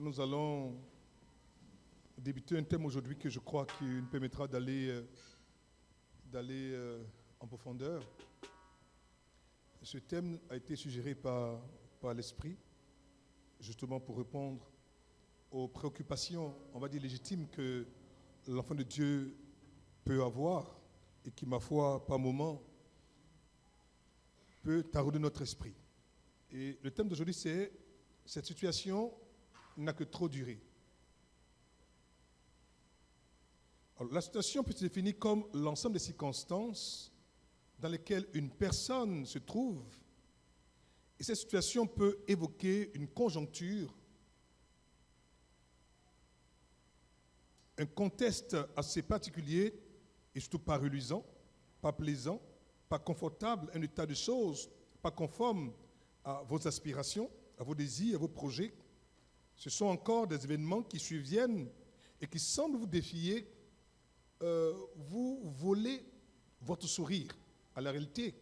Nous allons débuter un thème aujourd'hui que je crois qui nous permettra d'aller en profondeur. Ce thème a été suggéré par l'Esprit, justement pour répondre aux préoccupations, on va dire légitimes, que l'enfant de Dieu peut avoir et qui, ma foi, par moment, peut tarauder notre esprit. Et le thème d'aujourd'hui, c'est « Cette situation n'a que trop duré ». Alors, la situation peut se définir comme l'ensemble des circonstances dans lesquelles une personne se trouve. Et cette situation peut évoquer une conjoncture, un contexte assez particulier et surtout pas reluisant, pas plaisant, pas confortable, un état de choses pas conforme à vos aspirations, à vos désirs, à vos projets. Ce sont encore des événements qui surviennent et qui semblent vous défier, vous voler votre sourire. À la réalité,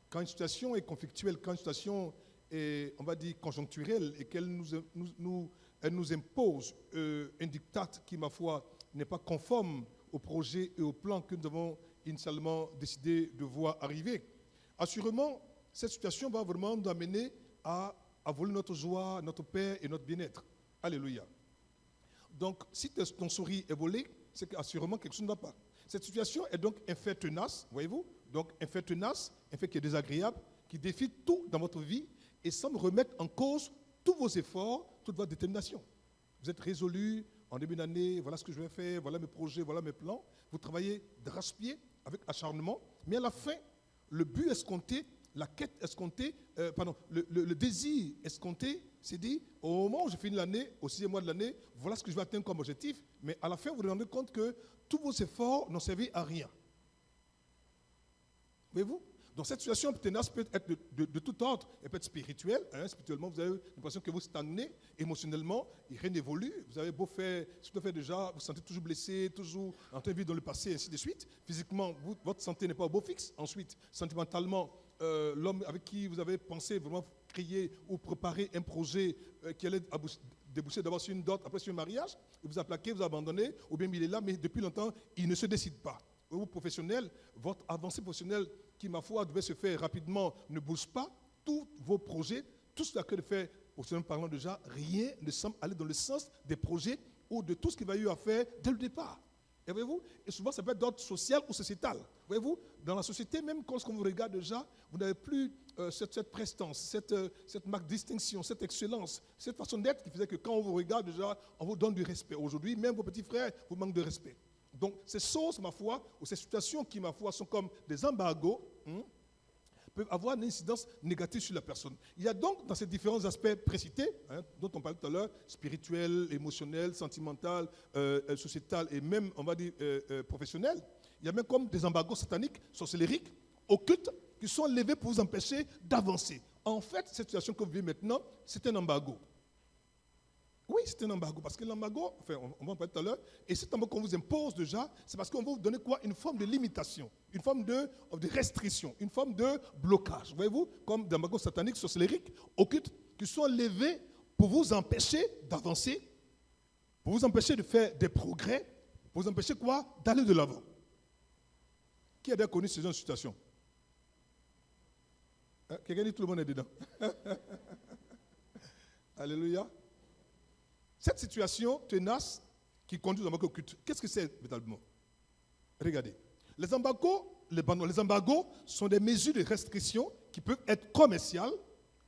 quand une situation est conflictuelle, quand une situation est, on va dire, conjoncturelle et qu'elle nous impose un diktat qui, ma foi, n'est pas conforme au projet et au plan que nous avons initialement décidé de voir arriver, assurément, cette situation va vraiment nous amener à voler notre joie, notre paix et notre bien-être. Alléluia. Donc, si ton sourire est volé, c'est qu'assurément quelque chose ne va pas. Cette situation est donc un fait tenace, voyez-vous? Donc, un fait tenace, un fait qui est désagréable, qui défie tout dans votre vie et semble remettre en cause tous vos efforts, toute votre détermination. Vous êtes résolu en début d'année, voilà ce que je vais faire, voilà mes projets, voilà mes plans. Vous travaillez d'arrache-pied avec acharnement, mais à la fin, le but escompté, la quête escomptée, le désir escompté, c'est dit, au moment où je finis l'année, au 6e mois de l'année, voilà ce que je vais atteindre comme objectif, mais à la fin, vous vous rendez compte que tous vos efforts n'ont servi à rien. Voyez-vous? Donc cette situation tenace peut être de tout ordre. Elle peut être spirituelle. Spirituellement, vous avez l'impression que vous stagnez. Émotionnellement, rien n'évolue. Vous avez beau faire ce que vous faites déjà, vous vous sentez toujours blessé, toujours en train de vivre dans le passé, et ainsi de suite. Physiquement, votre santé n'est pas au beau fixe. Ensuite, sentimentalement, l'homme avec qui vous avez pensé vraiment créer ou préparer un projet qui allait déboucher d'abord sur une dot, après sur un mariage, il vous a plaqué, vous a abandonné, ou bien il est là, mais depuis longtemps, il ne se décide pas. Vous, professionnel, votre avancée professionnelle qui, ma foi, devait se faire rapidement, ne bouge pas. Tous vos projets, tout ce que fait, professionnellement parlant déjà, rien ne semble aller dans le sens des projets ou de tout ce qu'il va y avoir à faire dès le départ. Et voyez-vous, et souvent ça peut être d'ordre social ou sociétal. Voyez-vous, dans la société, même quand on vous regarde déjà, vous n'avez plus cette prestance, cette marque de distinction, cette excellence, cette façon d'être qui faisait que quand on vous regarde déjà, on vous donne du respect. Aujourd'hui, même vos petits frères vous manquent de respect. Donc, ces choses, ma foi, ou ces situations qui, ma foi, sont comme des embargos, peuvent avoir une incidence négative sur la personne. Il y a donc, dans ces différents aspects précités, dont on parlait tout à l'heure, spirituel, émotionnel, sentimental, sociétal et même, on va dire, professionnel, il y a même comme des embargos sataniques, sorcellériques, occultes, qui sont levés pour vous empêcher d'avancer. En fait, cette situation que vous vivez maintenant, c'est un embargo. Oui, c'est un embargo, parce que l'embargo, enfin, on va en parler tout à l'heure, et cet embargo qu'on vous impose déjà, c'est parce qu'on va vous donner quoi? Une forme de limitation, une forme de restriction, une forme de blocage. Voyez-vous, comme des embargos sataniques, sorcellériques, occultes, qui sont levés pour vous empêcher d'avancer, pour vous empêcher de faire des progrès, pour vous empêcher quoi? D'aller de l'avant. Qui a déjà connu ce genre de situation? Quelqu'un dit tout le monde est dedans. Alléluia. Cette situation tenace qui conduit aux embargos occultes, qu'est-ce que c'est véritablement? Regardez. Les embargos sont des mesures de restriction qui peuvent être commerciales.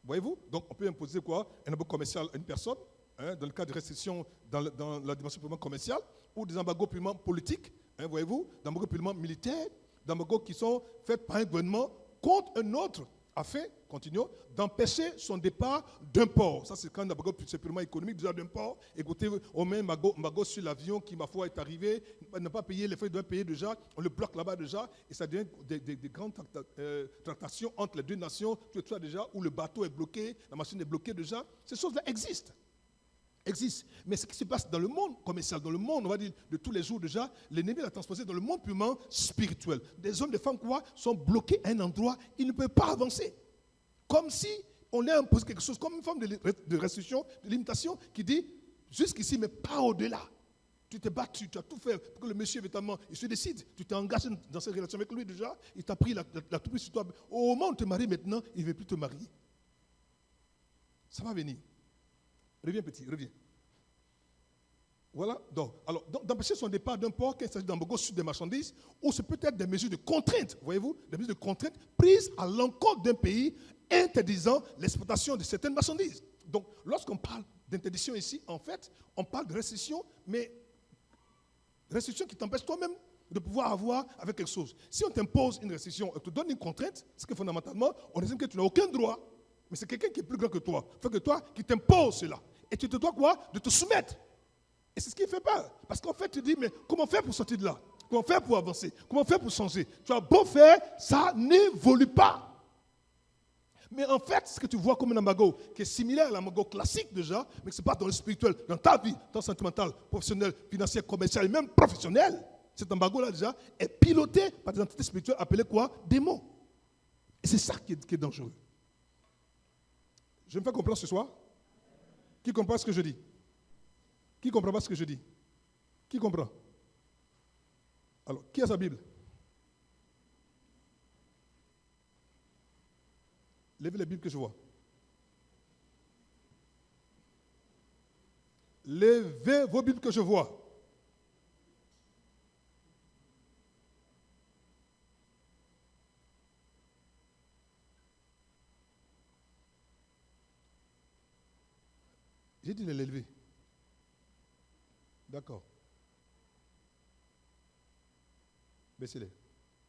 Voyez-vous? Donc on peut imposer quoi? Un embargo commercial à une personne, dans le cas de restrictions dans la dimension purement commerciale, ou des embargos purement politiques, voyez-vous? Des embargos purement militaires, des embargos qui sont faits par un gouvernement contre un autre, afin, continuons, d'empêcher son départ d'un port. Ça, c'est quand c'est purement économique, déjà d'un port. Écoutez, on met un embargo sur l'avion qui, ma foi, est arrivé, n'a pas payé, les frais doivent payer déjà, on le bloque là-bas déjà, et ça devient des grandes tractations entre les deux nations, tout ça déjà, où le bateau est bloqué, la machine est bloquée déjà. Ces choses-là existent. Mais ce qui se passe dans le monde commercial, dans le monde, on va dire, de tous les jours déjà, l'ennemi l'a transposé dans le monde purement spirituel. Des hommes, des femmes, quoi, sont bloqués à un endroit, ils ne peuvent pas avancer. Comme si on leur imposé quelque chose, comme une forme de restriction, de limitation, qui dit, jusqu'ici, mais pas au-delà. Tu t'es battu, tu as tout fait pour que le monsieur, évidemment, il se décide. Tu t'es engagé dans cette relation avec lui déjà, il t'a pris la tout sur toi. Au moment où tu te maries maintenant, il ne veut plus te marier. Ça va venir. Reviens petit, reviens. Voilà, donc, alors, d'empêcher son départ d'un port, qu'il s'agit d'embargo sur des marchandises, ou c'est peut-être des mesures de contrainte, voyez-vous, des mesures de contrainte prises à l'encontre d'un pays interdisant l'exportation de certaines marchandises. Donc, lorsqu'on parle d'interdiction ici, en fait, on parle de restriction, mais restriction qui t'empêche toi-même de pouvoir avoir avec quelque chose. Si on t'impose une restriction, on te donne une contrainte, c'est que fondamentalement, on estime que tu n'as aucun droit, mais c'est quelqu'un qui est plus grand que toi, fait que toi, qui t'impose cela. Et tu te dois quoi? De te soumettre. Et c'est ce qui fait peur. Parce qu'en fait, tu dis, mais comment faire pour sortir de là? Comment faire pour avancer? Comment faire pour changer? Tu as beau faire, ça n'évolue pas. Mais en fait, ce que tu vois comme un embargo, qui est similaire à l'embargo classique déjà, mais que ce n'est pas dans le spirituel, dans ta vie, tant sentimentale, professionnelle, financière, commerciale et même professionnelle, cet embargo-là déjà est piloté par des entités spirituelles appelées quoi? Démons. Et c'est ça qui est dangereux. Je me fais comprendre ce soir? Qui comprend ce que je dis? Qui ne comprend pas ce que je dis? Qui comprend? Alors, qui a sa Bible? Levez la Bible que je vois. Levez vos Bibles que je vois. J'ai dit de les lever. D'accord. Baissez-les.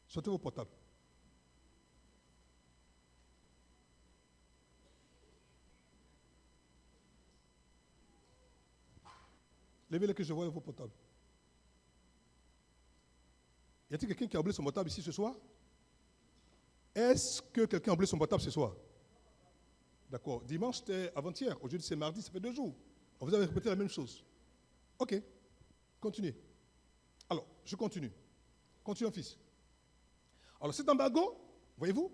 Sortez vos portables. Levez-les que je vois vos portables. Y a-t-il quelqu'un qui a oublié son portable ici ce soir? Est-ce que quelqu'un a oublié son portable ce soir? D'accord. Dimanche, c'était avant-hier. Aujourd'hui, c'est mardi, ça fait 2 jours. Vous avez répété la même chose. Ok. Continuez. Alors, je continue. Continue, fils. Alors, cet embargo, voyez-vous,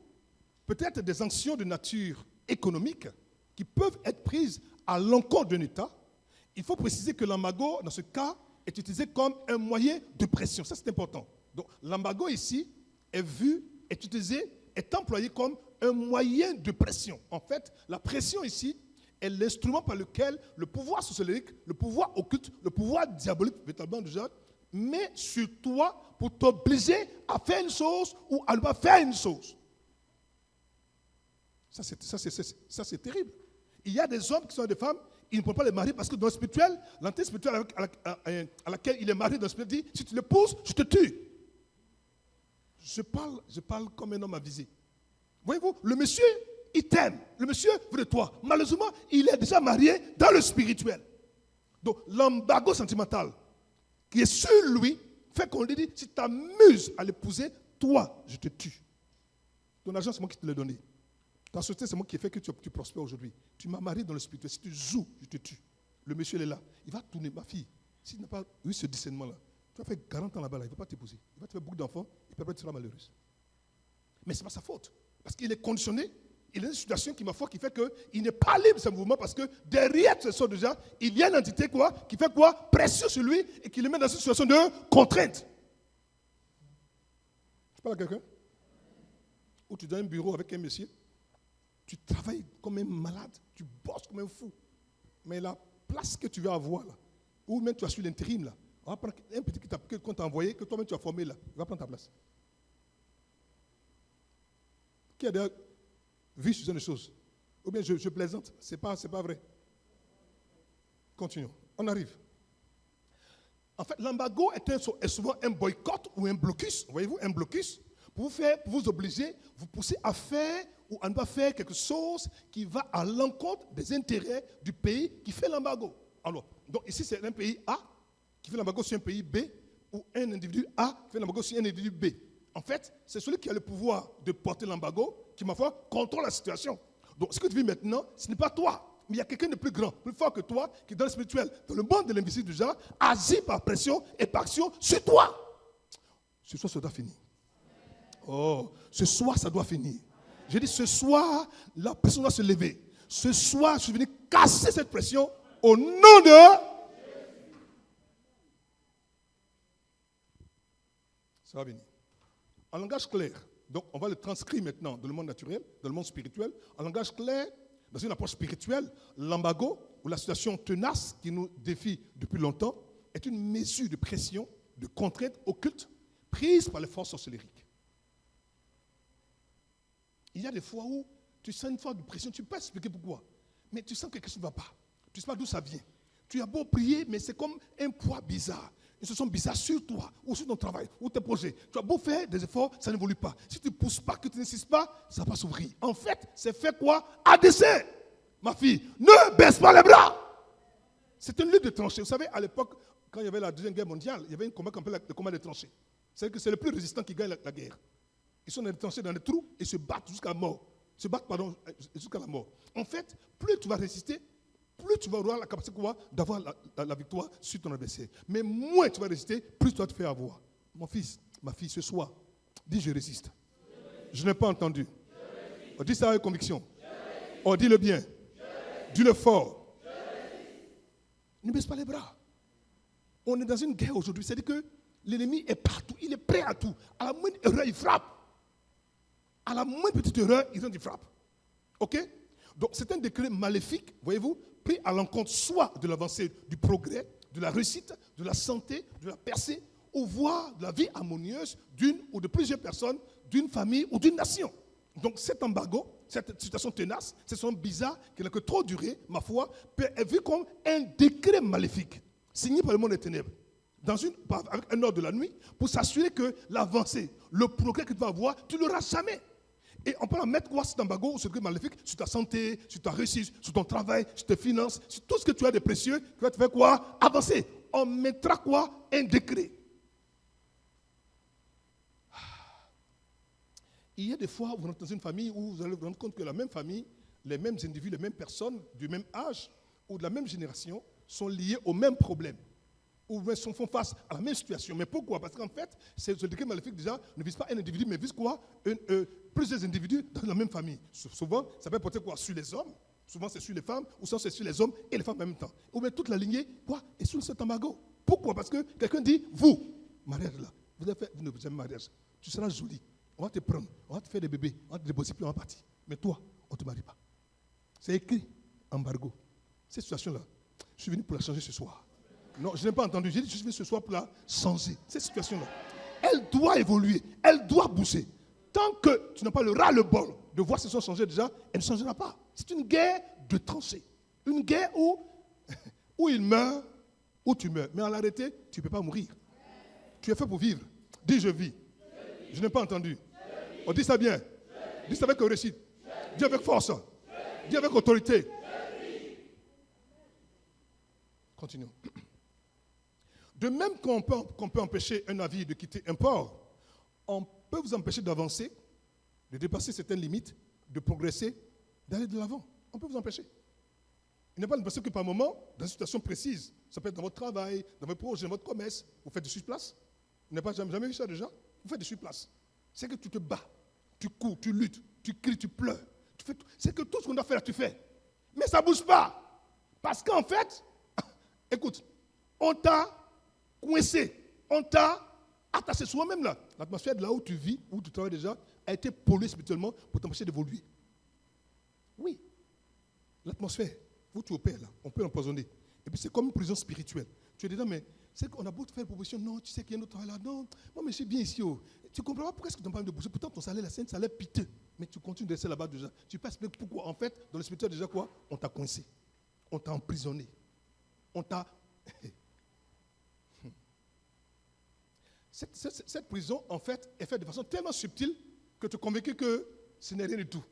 peut-être des sanctions de nature économique qui peuvent être prises à l'encontre d'un État. Il faut préciser que l'embargo, dans ce cas, est utilisé comme un moyen de pression. Ça, c'est important. Donc, l'embargo ici est utilisé, est employé comme un moyen de pression. En fait, la pression ici est l'instrument par lequel le pouvoir sociologique, le pouvoir occulte, le pouvoir diabolique, véritablement déjà, met sur toi pour t'obliger à faire une chose ou à ne pas faire une chose. Ça, c'est terrible. Il y a des hommes qui sont des femmes, ils ne peuvent pas les marier parce que dans le spirituel, l'entité spirituelle à laquelle il est marié dans le spirituel dit, si tu l'épouses, je te tue. Je parle comme un homme avisé. Voyez-vous, le monsieur, il t'aime. Le monsieur veut de toi. Malheureusement, il est déjà marié dans le spirituel. Donc, l'embargo sentimental qui est sur lui fait qu'on lui dit, si tu t'amuses à l'épouser, toi, je te tue. Ton argent, c'est moi qui te l'ai donné. Ta société, c'est moi qui ai fait que tu prospères aujourd'hui. Tu m'as marié dans le spirituel. Si tu joues, je te tue. Le monsieur, il est là. Il va tourner, ma fille. S'il n'a pas eu ce discernement-là, tu vas faire 40 ans là-bas, là, il ne va pas t'épouser. Il va te faire beaucoup d'enfants, et puis après, tu seras malheureuse. Mais ce n'est pas sa faute. Parce qu'il est conditionné. Il est dans une situation qui fait qu'il n'est pas libre de ce mouvement parce que derrière ce sont déjà, il y a une entité qui fait quoi? Pression sur lui et qui le met dans une situation de contrainte. Je parle à quelqu'un? Ou tu es dans un bureau avec un monsieur, tu travailles comme un malade, tu bosses comme un fou. Mais la place que tu veux avoir là, ou même tu as su l'intérim là, on va prendre un petit qu'on t'a envoyé, que toi-même tu as formé là, il va prendre ta place. Qui a d'ailleurs vu ce genre de choses? Ou bien je plaisante, c'est pas vrai. Continuons, on arrive. En fait, l'embargo est souvent un boycott ou un blocus, voyez-vous, un blocus, pour vous obliger, vous pousser à faire ou à ne pas faire quelque chose qui va à l'encontre des intérêts du pays qui fait l'embargo. Alors, donc ici c'est un pays A qui fait l'embargo sur un pays B, ou un individu A qui fait l'embargo sur un individu B. En fait, c'est celui qui a le pouvoir de porter l'embargo qui, ma foi, contrôle la situation. Donc, ce que tu vis maintenant, ce n'est pas toi, mais il y a quelqu'un de plus grand, plus fort que toi, qui, dans le spirituel, dans le monde de l'invisible déjà, agit par pression et par action sur toi. Ce soir, ça doit finir. Oh, ce soir, ça doit finir. J'ai dit, ce soir, la pression doit se lever. Ce soir, je suis venu casser cette pression au nom de Ça va venir. En langage clair, donc on va le transcrire maintenant dans le monde naturel, dans le monde spirituel. En langage clair, dans une approche spirituelle, l'embargo, ou la situation tenace qui nous défie depuis longtemps, est une mesure de pression, de contrainte occulte, prise par les forces sorcellériques. Il y a des fois où tu sens une forme de pression, tu ne peux pas expliquer pourquoi, mais tu sens que quelque chose ne va pas. Tu ne sais pas d'où ça vient. Tu as beau prier, mais c'est comme un poids bizarre. Une situation bizarre sur toi, ou sur ton travail, ou tes projets. Tu as beau faire des efforts, ça n'évolue pas. Si tu ne pousses pas, que tu n'insistes pas, ça ne va pas s'ouvrir. En fait, c'est fait quoi? À dessein. Ma fille, ne baisse pas les bras. C'est une lutte de tranchées. Vous savez, à l'époque, quand il y avait la Deuxième Guerre mondiale, il y avait un combat qu'on appelle le combat des tranchées. C'est-à-dire que c'est le plus résistant qui gagne la guerre. Ils sont dans les tranchées, dans les trous, et se battent jusqu'à la mort. Jusqu'à la mort. En fait, plus tu vas résister, plus tu vas avoir la capacité d'avoir la victoire sur ton adversaire. Mais moins tu vas résister, plus tu vas te faire avoir. Mon fils, ma fille, ce soir, dis je résiste. Je n'ai pas entendu. On dit ça avec conviction. On dit le bien. Dis-le fort. Ne baisse pas les bras. On est dans une guerre aujourd'hui. C'est-à-dire que l'ennemi est partout. Il est prêt à tout. À la moindre erreur, il frappe. À la moindre petite erreur, il frappe. OK? Donc c'est un décret maléfique, voyez-vous, pris à l'encontre soit de l'avancée du progrès, de la réussite, de la santé, de la percée, ou voire de la vie harmonieuse d'une ou de plusieurs personnes, d'une famille ou d'une nation. Donc cet embargo, cette situation tenace, cette situation bizarre qui n'a que trop duré, ma foi, peut être vu comme un décret maléfique, signé par le monde des ténèbres, avec un ordre de la nuit, pour s'assurer que l'avancée, le progrès que tu vas avoir, tu ne l'auras jamais. Et on peut en mettre quoi, cet embargo, ce décret maléfique, sur ta santé, sur ta réussite, sur ton travail, sur tes finances, sur tout ce que tu as de précieux, qui va te faire quoi? Avancer. On mettra quoi? Un décret. Il y a des fois, vous êtes dans une famille où vous allez vous rendre compte que la même famille, les mêmes individus, les mêmes personnes du même âge ou de la même génération sont liés au même problème ou font face à la même situation. Mais pourquoi? Parce qu'en fait, ce décret maléfique déjà ne vise pas un individu, mais vise quoi? Plusieurs individus dans la même famille. Souvent, ça peut porter quoi? Sur les hommes, souvent c'est sur les femmes, ou souvent c'est sur les hommes et les femmes en même temps. Ou bien toute la lignée, quoi? Et sous cet embargo. Pourquoi? Parce que quelqu'un dit, vous, mariage là, vous avez fait, vous ne jamais mariage, tu seras jolie. On va te prendre, on va te faire des bébés, on va te déposer, puis on va partir. Mais toi, on ne te marie pas. C'est écrit, embargo. Cette situation-là, je suis venu pour la changer ce soir. Non, je n'ai pas entendu. J'ai dit, je suis venu ce soir pour la changer. Cette situation-là, elle doit évoluer, elle doit bouger. Tant que tu n'as pas le ras-le-bol de voir ces choses changer déjà, elle ne changera pas. C'est une guerre de tranchées. Une guerre où il meurt, où tu meurs. Mais en l'arrêter, tu ne peux pas mourir. Tu es fait pour vivre. Dis, je vis. Je n'ai pas entendu. On dit ça bien. Dis ça avec réussite. Dis avec force. Dis avec autorité. Continuons. De même qu'on peut empêcher un navire de quitter un port, on peut vous empêcher d'avancer, de dépasser certaines limites, de progresser, d'aller de l'avant. On peut vous empêcher. Il n'est pas parce que par moment, dans une situation précise, ça peut être dans votre travail, dans votre projet, dans votre commerce, vous faites du sur-place. Vous n'avez pas jamais vu ça déjà? Vous faites du sur-place. C'est que tu te bats, tu cours, tu luttes, tu cries, tu pleures. C'est que tout ce qu'on doit faire, tu fais. Mais ça ne bouge pas. Parce qu'en fait, écoute, on t'a coincé, on t'a attaché soi-même là. L'atmosphère de là où tu vis, où tu travailles déjà, a été polluée spirituellement pour t'empêcher d'évoluer. Oui. L'atmosphère, où tu opères là, on peut l'empoisonner. Et puis c'est comme une prison spirituelle. Tu es dedans, mais c'est qu'on a beau te faire une proposition, non, tu sais qu'il y a un autre travail là, non, moi mais je suis bien ici. Oh. Tu ne comprends pas pourquoi est-ce que tu n'as pas envie de bouger. Pourtant ton salaire là, c'est un salaire piteux. Mais tu continues de rester là-bas déjà. Tu peux expliquer pourquoi. En fait, dans le spirituel déjà quoi? On t'a coincé. On t'a emprisonné. On t'a... Cette prison, en fait, est faite de façon tellement subtile que tu es convaincu que ce n'est rien du tout.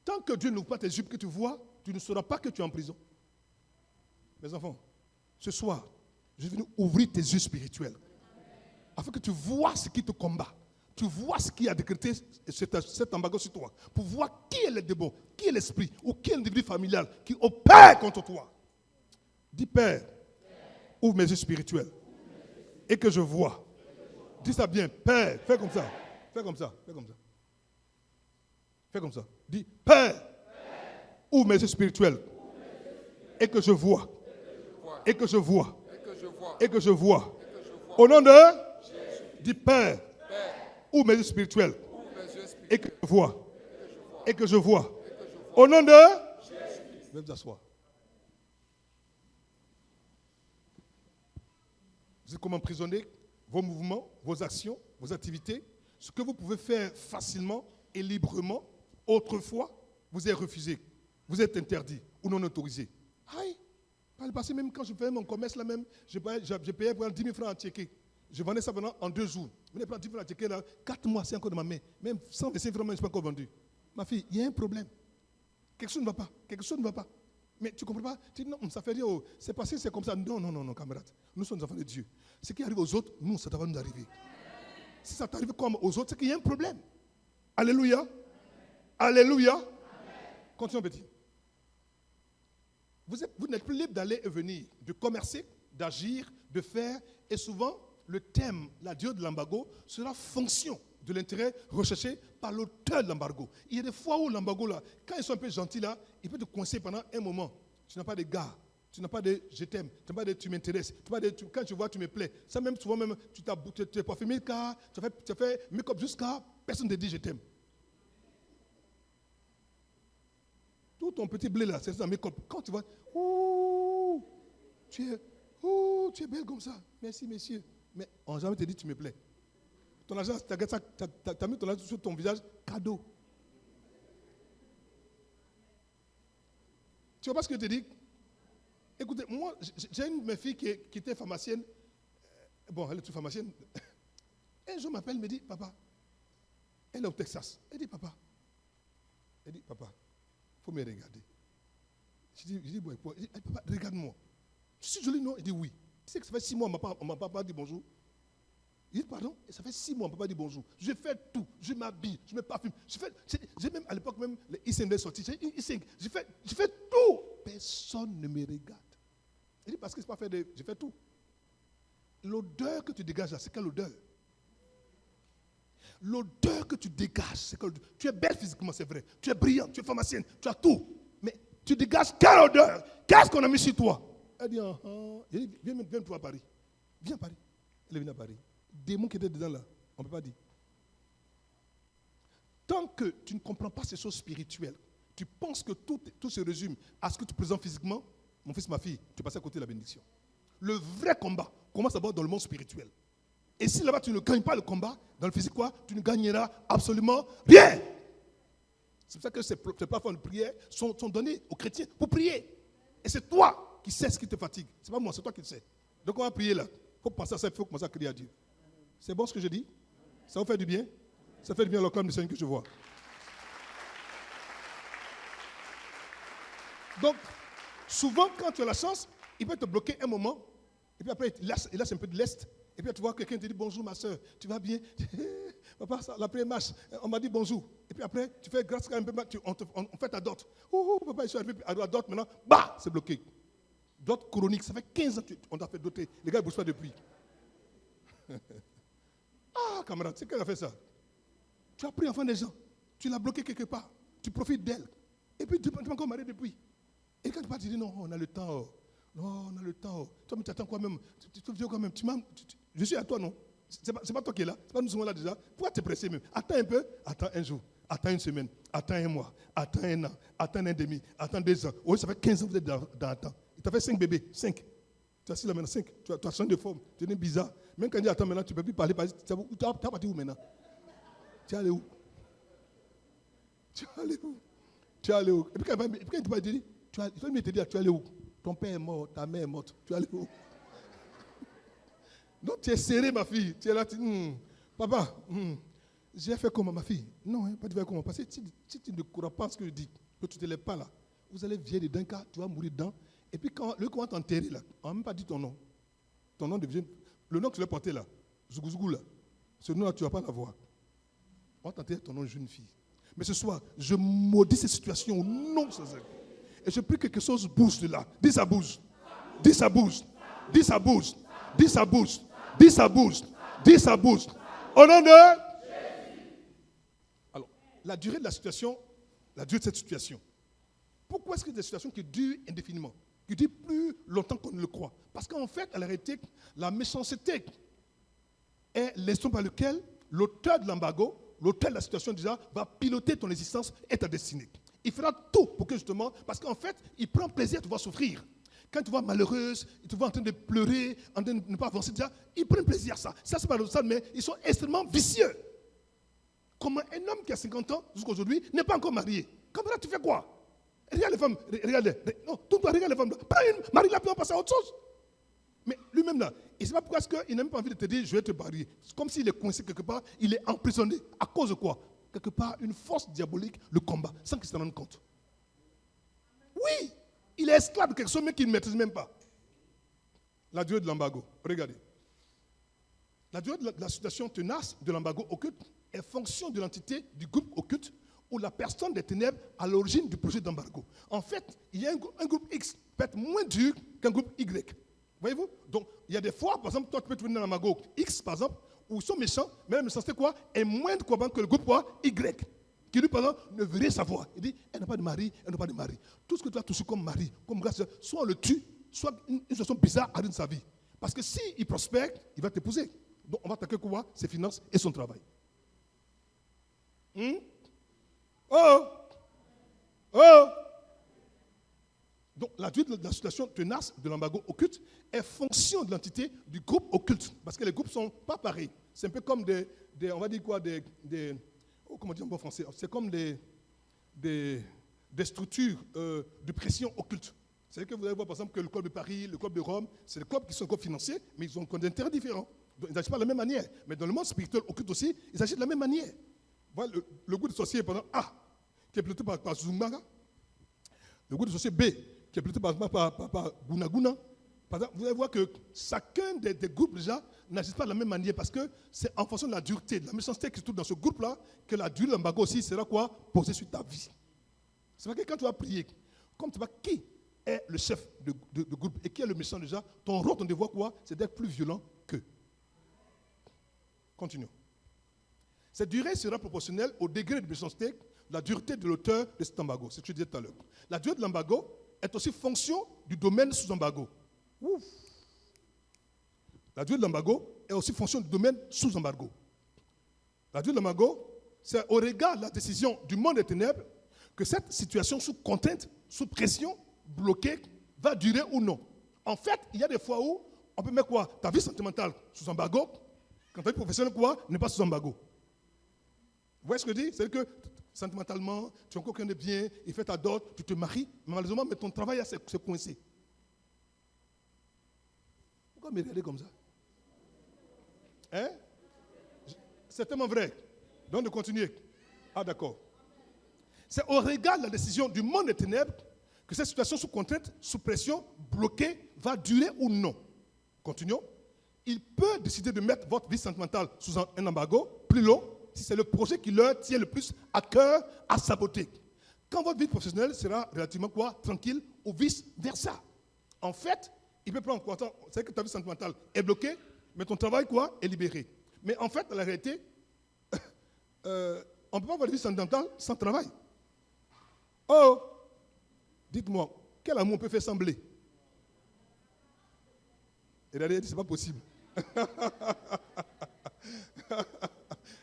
Tant que Dieu n'ouvre pas tes yeux que tu vois, tu ne sauras pas que tu es en prison. Mes enfants, ce soir, je suis venu ouvrir tes yeux spirituels afin que tu vois ce qui te combat. Tu vois ce qui a décrété cet embargo sur toi. Pour voir qui est le démon, qui est l'esprit ou qui est l'individu familial qui opère contre toi. Dis Père, ouvre mes yeux spirituels et que je vois. Dis ça bien, Père, fais comme ça. Fais comme ça, fais comme ça. Fais comme ça. Dis Père, ouvre mes yeux spirituels et que je vois. Et que je vois. Et que je vois. Au nom de Jésus. Dis Père, ou mes yeux spirituels, mes yeux spirituels, et que je vois. Et que je vois. Au nom de Jésus. Venez vous asseoir. Vous êtes comme emprisonné, vos mouvements, vos actions, vos activités, ce que vous pouvez faire facilement et librement, autrefois, vous êtes refusé, vous êtes interdit ou non autorisé. Aïe, par le passé, même quand je faisais mon commerce là même, je payais pour 10 000 francs en tchéké. Je vendais ça pendant en 2 jours. Je venais prendre 10 000 francs en tchéké là, 4 mois, c'est encore dans ma main. Même 125 francs, je ne suis pas encore vendu. Ma fille, il y a un problème. Quelque chose ne va pas. Quelque chose ne va pas. Mais tu ne comprends pas? Tu dis non, ça fait dire, oh, c'est passé, c'est comme ça. Non, non, non, non, camarade. Nous sommes des enfants de Dieu. Ce qui arrive aux autres, nous, ça doit nous arriver. Si ça t'arrive comme aux autres, c'est qu'il y a un problème. Alléluia. Alléluia. Continuons, petit. Vous n'êtes plus libre d'aller et venir, de commercer, d'agir, de faire. Et souvent, le thème, la durée de l'embargo, sera fonction de l'intérêt recherché par l'auteur de l'embargo. Il y a des fois où l'embargo, là, quand ils sont un peu gentils, là, il peut te coincer pendant un moment. Tu n'as pas de gars, tu n'as pas de je t'aime, tu n'as pas de tu m'intéresses, quand tu vois, tu me plais. Ça même, souvent même, tu t'es parfumé le cas, tu as fait make-up jusqu'à, personne ne te dit je t'aime. Tout ton petit blé là, c'est ça, make-up. Quand tu vois, ouh, tu es belle comme ça. Merci, messieurs. Mais on n'a jamais te dit tu me plais. Ton argent, tu as mis ton argent sur ton visage, cadeau. Tu vois pas ce que je te dis? Écoutez, moi, j'ai une de mes filles qui était pharmacienne. Bon, elle est toute pharmacienne. Un jour, m'appelle, me dit, papa, elle est au Texas. Elle dit, papa, il faut me regarder. Je dis bon, il dit, papa, regarde-moi. Je suis joli, non? Il dit, oui. Tu sais que ça fait 6 mois, on ne m'a pas dit bonjour. Il dit, pardon, ça fait 6 mois, on ne peut pas dire bonjour. Je fais tout, je m'habille, je me parfume. J'ai même, à l'époque même, les ICM sortis. Je fais tout. Personne ne me regarde. Il dit, parce que c'est pas fait de... Je fais tout. L'odeur que tu dégages là, c'est quelle odeur? L'odeur que tu dégages, c'est quelle odeur? Tu es belle physiquement, c'est vrai. Tu es brillante, tu es pharmacienne, tu as tout. Mais tu dégages quelle odeur? Qu'est-ce qu'on a mis sur toi? Elle dit, il dit, viens toi à Paris. Viens à Paris. Elle est venue à Paris. Démon qui était dedans là, on ne peut pas dire. Tant que tu ne comprends pas ces choses spirituelles, tu penses que tout se résume à ce que tu présentes physiquement, mon fils, ma fille, tu passes à côté de la bénédiction. Le vrai combat commence d'abord dans le monde spirituel. Et si là-bas tu ne gagnes pas le combat, dans le physique, quoi, tu ne gagneras absolument rien. C'est pour ça que ces plateformes de prière sont données aux chrétiens pour prier. Et c'est toi qui sais ce qui te fatigue. Ce n'est pas moi, c'est toi qui le sais. Donc on va prier là. Il faut penser à ça, il faut commencer à crier à Dieu. C'est bon ce que je dis? Ça vous fait du bien? Ça fait du bien à l'occasion du Seigneur que je vois. Donc, souvent, quand tu as la chance, il peut te bloquer un moment, et puis après, il laisse un peu de l'est, et puis tu vois quelqu'un te dit bonjour ma soeur, tu vas bien? Papa, la première marche, on m'a dit bonjour. Et puis après, tu fais grâce un peu, on fait ta dot. Papa, je suis arrivé à dot maintenant, bah, c'est bloqué. Dot chronique, ça fait 15 ans qu'on t'a fait doter. Les gars ne bougent pas depuis. Ah, camarade, c'est qu'elle a fait ça. Tu as pris enfant des gens, tu l'as bloqué quelque part, tu profites d'elle. Et puis tu m'as encore marié depuis. Et quand tu pars, tu dis non, on a le temps. Non, on a le temps. Toi, mais tu attends quoi même? Tu veux quand même. Je suis à toi, non? C'est pas toi qui es là. C'est pas nous sommes là déjà. Pourquoi te presser même? Attends un peu, attends un jour, attends une semaine, attends un mois, attends un an, attends un an et demi, attends 2 ans. Oui, ça fait 15 ans que vous êtes dans le temps. Il t'a fait 5 bébés, 5. Tu as assis là maintenant, 5. Tu as changé de forme. Tu es bizarre. Même quand il dit attends maintenant, tu ne peux plus parler. Tu as parti où maintenant? Tu es allé où? Tu es allé où? Tu es allé où? Et puis quand il te dit, il faut mieux te dire, tu es allé où? Ton père est mort, ta mère est morte. Tu es allé où? Donc tu es serré, ma fille. Tu es là, papa, j'ai fait comment, ma fille? Non, pas de faire comment. Parce que si tu ne crois pas ce que je dis, que tu ne te lèves pas là, vous allez vieillir dedans, car tu vas mourir dedans. Et puis quand le comment t'enterrer là, on n'a même pas dit ton nom. Ton nom devient. Le nom que tu l'as porté là, Zougou là, ce nom là, tu ne vas pas l'avoir. On va t'enterrer ton nom, jeune fille. Mais ce soir, je maudis cette situation au nom de Jésus. Et je prie que quelque chose bouge de là. Dis ça bouge. Dis ça bouge. Dis ça bouge. Dis ça bouge. Dis ça bouge. Dis ça bouge. Au nom de Jésus. Alors, la durée de la situation, la durée de cette situation. Pourquoi est-ce que c'est des situations qui durent indéfiniment, qui durent plus longtemps qu'on ne le croit? Parce qu'en fait, à la réalité, la méchanceté est l'instrument par lequel l'auteur de l'embargo, l'auteur de la situation déjà, va piloter ton existence et ta destinée. Il fera tout pour que justement, parce qu'en fait, il prend plaisir à te voir souffrir. Quand tu te vois malheureuse, il te voit en train de pleurer, en train de ne pas avancer déjà, il prend plaisir à ça. Ça, c'est pas le ça, mais ils sont extrêmement vicieux. Comment un homme qui a 50 ans, jusqu'à aujourd'hui, n'est pas encore marié. Comme ça, tu fais quoi? Regarde les femmes, regarde. Non, tout regarde les femmes. Prends une, marie-la, puis on passe à autre chose. Mais lui-même là, il ne sait pas pourquoi il n'a même pas envie de te dire, je vais te marier. C'est comme s'il est coincé quelque part, il est emprisonné. À cause de quoi? Quelque part, une force diabolique le combat, sans qu'il se rende compte. Oui, il est esclave de quelque chose, mais qu'il ne maîtrise même pas. La durée de l'embargo, regardez. La durée de la situation tenace de l'embargo occulte est fonction de l'entité du groupe occulte ou la personne des ténèbres à l'origine du projet d'embargo. En fait, il y a un groupe X peut être moins dur qu'un groupe Y. Voyez-vous? Donc, il y a des fois, par exemple, toi, tu peux trouver dans l'embargo X, par exemple, où ils sont méchants, mais la méchanceté quoi, est moindre que le groupe quoi, Y, qui lui, par exemple, ne veut rien savoir. Il dit, elle n'a pas de mari, elle n'a pas de mari. Tout ce que tu as touché comme mari, comme grâce, soit on le tue, soit une situation bizarre arrive dans sa vie. Parce que s'il prospère, il va t'épouser. Donc, on va attaquer quoi? Ses finances et son travail. Oh! Donc, la durée de la situation tenace de l'embargo occulte est fonction de l'entité du groupe occulte. Parce que les groupes ne sont pas pareils. C'est un peu comme on va dire quoi, comment dire en bon français? C'est comme des structures de pression occulte. C'est-à-dire que vous allez voir, par exemple, que le club de Paris, le club de Rome, c'est des clubs qui sont clubs financiers, mais ils ont des intérêts différents. Donc, ils n'agissent pas de la même manière. Mais dans le monde spirituel occulte aussi, ils agissent de la même manière. Voilà le groupe de sorciers, par exemple, A, qui est piloté par Zumbaga. Le groupe de sorciers B, qui est piloté par Gunaguna. Par exemple, vous allez voir que chacun des groupes déjà n'agissent pas de la même manière parce que c'est en fonction de la dureté, de la méchanceté qui se trouve dans ce groupe-là que la durée de l'embargo aussi sera quoi? Posée sur ta vie. C'est vrai que quand tu vas prier, comme tu vois qui est le chef de groupe et qui est le méchant déjà, ton rôle, ton devoir quoi? C'est d'être plus violent qu'eux. Continuons. Cette durée sera proportionnelle au degré de méchanceté, de la dureté de l'auteur de cet embargo. C'est ce que je disais tout à l'heure. La durée de l'embargo est aussi fonction du domaine sous embargo. Ouf. La durée de l'embargo est aussi fonction du domaine sous embargo. La durée de l'embargo, c'est au regard de la décision du monde des ténèbres que cette situation sous contrainte, sous pression, bloquée, va durer ou non. En fait, il y a des fois où on peut mettre quoi? Ta vie sentimentale sous embargo, quand ta vie professionnelle quoi? N'est pas sous embargo. Vous voyez ce que je dis? C'est-à-dire que sentimentalement, tu es encore quelqu'un de bien, il fait ta dot, tu te maries, mais malheureusement, mais ton travail c'est coincé. Pourquoi me regarder comme ça? Hein? C'est tellement vrai. Donc de continuer. Ah d'accord. C'est au regard de la décision du monde des ténèbres que cette situation sous contrainte, sous pression, bloquée, va durer ou non. Continuons. Il peut décider de mettre votre vie sentimentale sous un embargo plus long si c'est le projet qui leur tient le plus à cœur à saboter. Quand votre vie professionnelle sera relativement quoi? Tranquille ou vice-versa. En fait, il peut prendre quoi? C'est que ta vie sentimentale est bloquée, mais ton travail quoi? Est libéré. Mais en fait, dans la réalité, on ne peut pas avoir une vie sentimentale sans travail. Oh! Dites-moi, quel amour on peut faire sembler? Et la réalité, ce n'est pas possible.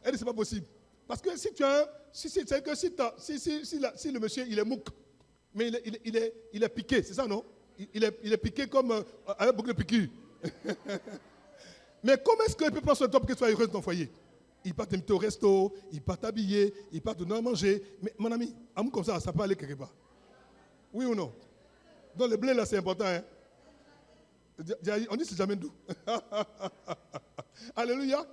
Elle dit, c'est pas possible. Parce que si tu as si le monsieur, il est mouc, mais il est piqué, c'est ça, non? Il est piqué comme avec beaucoup de piqûres. Mais comment est-ce qu'il peut prendre son temps pour que tu sois heureuse dans ton foyer? Il part t'inviter au resto, il part t'habiller, il part te donner à manger. Mais mon ami, amour comme ça peut aller quelque part. Oui ou non? Donc le blé là, c'est important. Hein? On dit c'est jamais doux. Alléluia.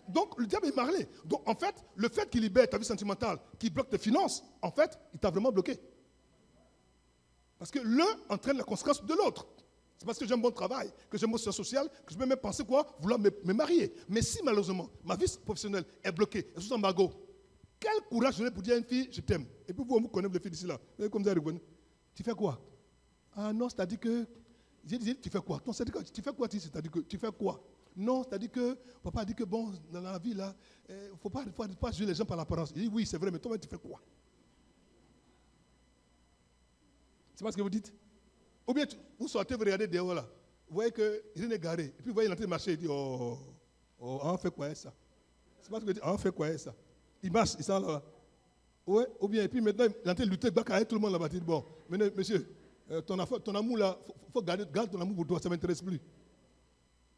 Donc le diable est marié. Donc en fait, le fait qu'il libère ta vie sentimentale, qu'il bloque tes finances, en fait, il t'a vraiment bloqué. Parce que l'un entraîne la conséquence de l'autre. C'est parce que j'ai un bon travail, que j'ai un bon social, que je peux même penser quoi? Vouloir me marier. Mais si malheureusement, ma vie professionnelle est bloquée, est sous embargo, quel courage j'aurais pour dire à une fille, je t'aime. Et puis vous connaissez les filles d'ici là. Comme ça, tu fais quoi? Ah non, c'est-à-dire que... J'ai dit, tu fais quoi? Non, c'est-à-dire que tu fais quoi? C'est-à-dire que tu fais quoi? Non, c'est-à-dire que papa a dit que bon, dans la vie là, il ne faut pas juger les gens par l'apparence. Il dit oui, c'est vrai, mais toi, tu fais quoi? C'est pas ce que vous dites? Ou bien vous sortez, vous regardez dehors là, vous voyez que rien n'est garé. Et puis vous voyez l'entrée de marché, il dit on fait quoi ça? C'est pas ce que tu dis, on fait quoi ça? Il marche, il s'en là. Ouais, ou bien, et puis maintenant, il est en train de lutter avec tout le monde là-bas. Il dit, bon, maintenant, monsieur, ton amour là, il faut garder ton amour pour toi, ça ne m'intéresse plus.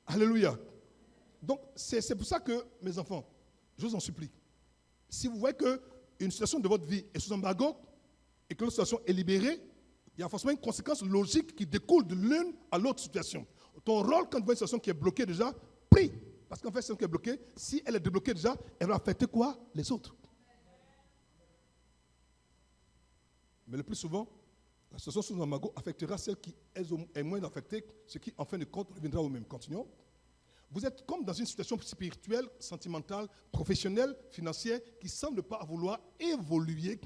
Alléluia. Donc, c'est pour ça que, mes enfants, je vous en supplie, si vous voyez qu'une situation de votre vie est sous embargo et que l'autre situation est libérée, il y a forcément une conséquence logique qui découle de l'une à l'autre situation. Ton rôle, quand tu vois une situation qui est bloquée déjà, prie. Parce qu'en fait, cette situation qui est bloquée, si elle est débloquée déjà, elle va affecter quoi? Les autres. Mais le plus souvent, la situation sous embargo affectera celles qui est moins affectées, ce qui, en fin de compte, reviendra au même. Continuons. Vous êtes comme dans une situation spirituelle, sentimentale, professionnelle, financière, qui ne semble pas vouloir évoluer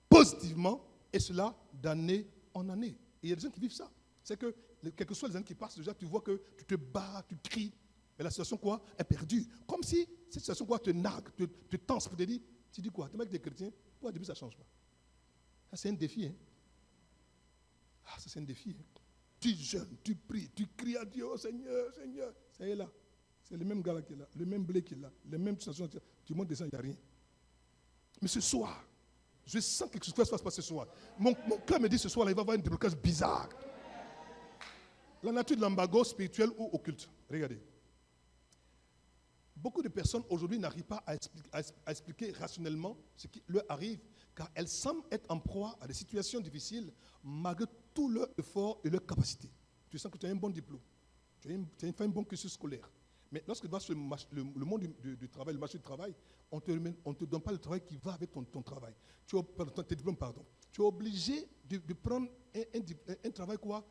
positivement, et cela d'année en année. Et il y a des gens qui vivent ça. C'est que, quelles que soient les années qui passent, déjà, tu vois que tu te bats, tu cries, mais la situation quoi est perdue. Comme si cette situation quoi te nargue, te tense pour te dire, tu dis quoi? Tu es des chrétiens, pourquoi au début ça ne change pas? Ça c'est un défi. Hein? Ah, ça c'est un défi. Hein? Tu jeûnes, tu pries, tu cries à Dieu, oh Seigneur, Seigneur. Ça y est là. C'est le même gars là qui est là, le même blé qui est là, les mêmes situations. Tu montes, descends, il n'y a rien. Mais ce soir, je sens que quelque chose va se passer ce soir. Mon cœur me dit ce soir, là, il va y avoir un déblocage bizarre. La nature de l'embargo spirituel ou occulte. Regardez. Beaucoup de personnes aujourd'hui n'arrivent pas à expliquer rationnellement ce qui leur arrive, car elles semblent être en proie à des situations difficiles malgré tout leur effort et leur capacité. Tu sens que tu as un bon diplôme, tu as fait un bon cursus scolaire. Mais lorsque tu vas sur le monde du travail, le marché du travail, on ne te donne pas le travail qui va avec ton travail. Tes diplômes, pardon. Tu es obligé de prendre un travail quoi,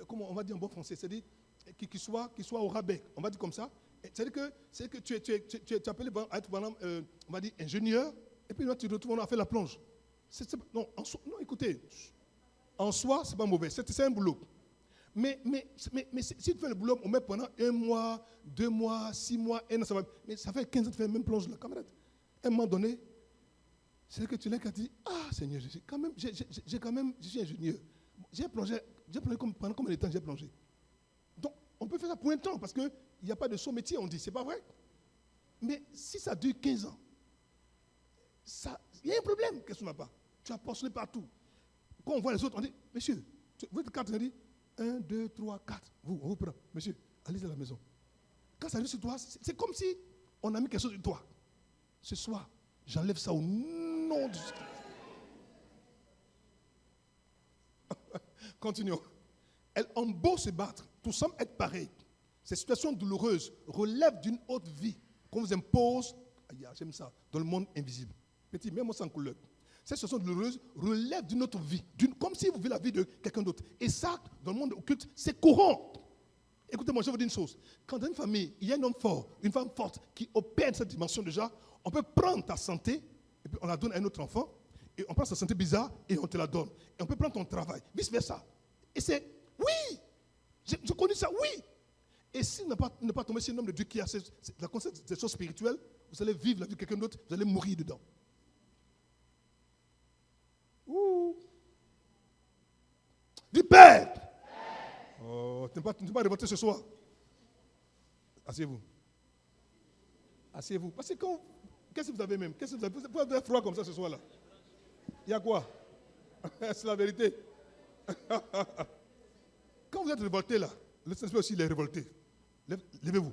comment on va dire en bon français, c'est-à-dire qui soit au rabais, on va dire comme ça. C'est-à-dire que tu es appelé à être, on va dire, ingénieur, et puis là, tu te retrouves à faire la plonge. Non, écoutez, en soi, ce n'est pas mauvais, c'est un boulot. Mais si tu fais le boulot, on met pendant 1 mois, 2 mois, 6 mois, 1 an, ça va. Mais ça fait 15 ans que tu fais la même plonge là, camarade. À un moment donné, c'est que tu l'as qu'à dire, ah Seigneur, je suis ingénieur. J'ai plongé pendant combien de temps j'ai plongé? Donc, on peut faire ça pour un temps, parce qu'il n'y a pas de son métier, on dit, c'est pas vrai. Mais si ça dure 15 ans, il y a un problème, qu'est-ce qu'on n'a pas? Tu as postulé partout. Quand on voit les autres, on dit, monsieur, vous êtes 4, on dit, 1, 2, 3, 4. On vous prend. Monsieur, allez à la maison. Quand ça arrive sur toi, c'est comme si on a mis quelque chose sur toi. Ce soir, j'enlève ça au nom de Jésus. Continuons. Elles ont beau se battre, tout semble être pareil. Ces situations douloureuses relèvent d'une autre vie qu'on vous impose, j'aime ça, dans le monde invisible. Petit, même moi sans couleur. Cette situation douloureuse relève d'une autre vie, comme si vous vivez la vie de quelqu'un d'autre. Et ça, dans le monde occulte, c'est courant. Écoutez-moi, je vais vous dire une chose. Quand dans une famille, il y a un homme fort, une femme forte qui opère cette dimension déjà, on peut prendre ta santé, et puis on la donne à un autre enfant, et on prend sa santé bizarre, et on te la donne. Et on peut prendre ton travail, vice-versa. Et c'est, oui, j'ai connu ça, oui. Et si vous n'êtes pas tombé sur un homme de Dieu qui a la conscience des choses spirituelles, vous allez vivre la vie de quelqu'un d'autre, vous allez mourir dedans. Ouh. Du Père. Oh, tu ne peux pas révolter ce soir. Asseyez-vous. Asseyez-vous. Parce que qu'est-ce que vous avez même? Qu'est-ce que vous avez? Vous avez froid comme ça ce soir-là. Il y a quoi? C'est la vérité. Quand vous êtes révolté là, le Saint-Esprit aussi il est révolté. Levez-vous.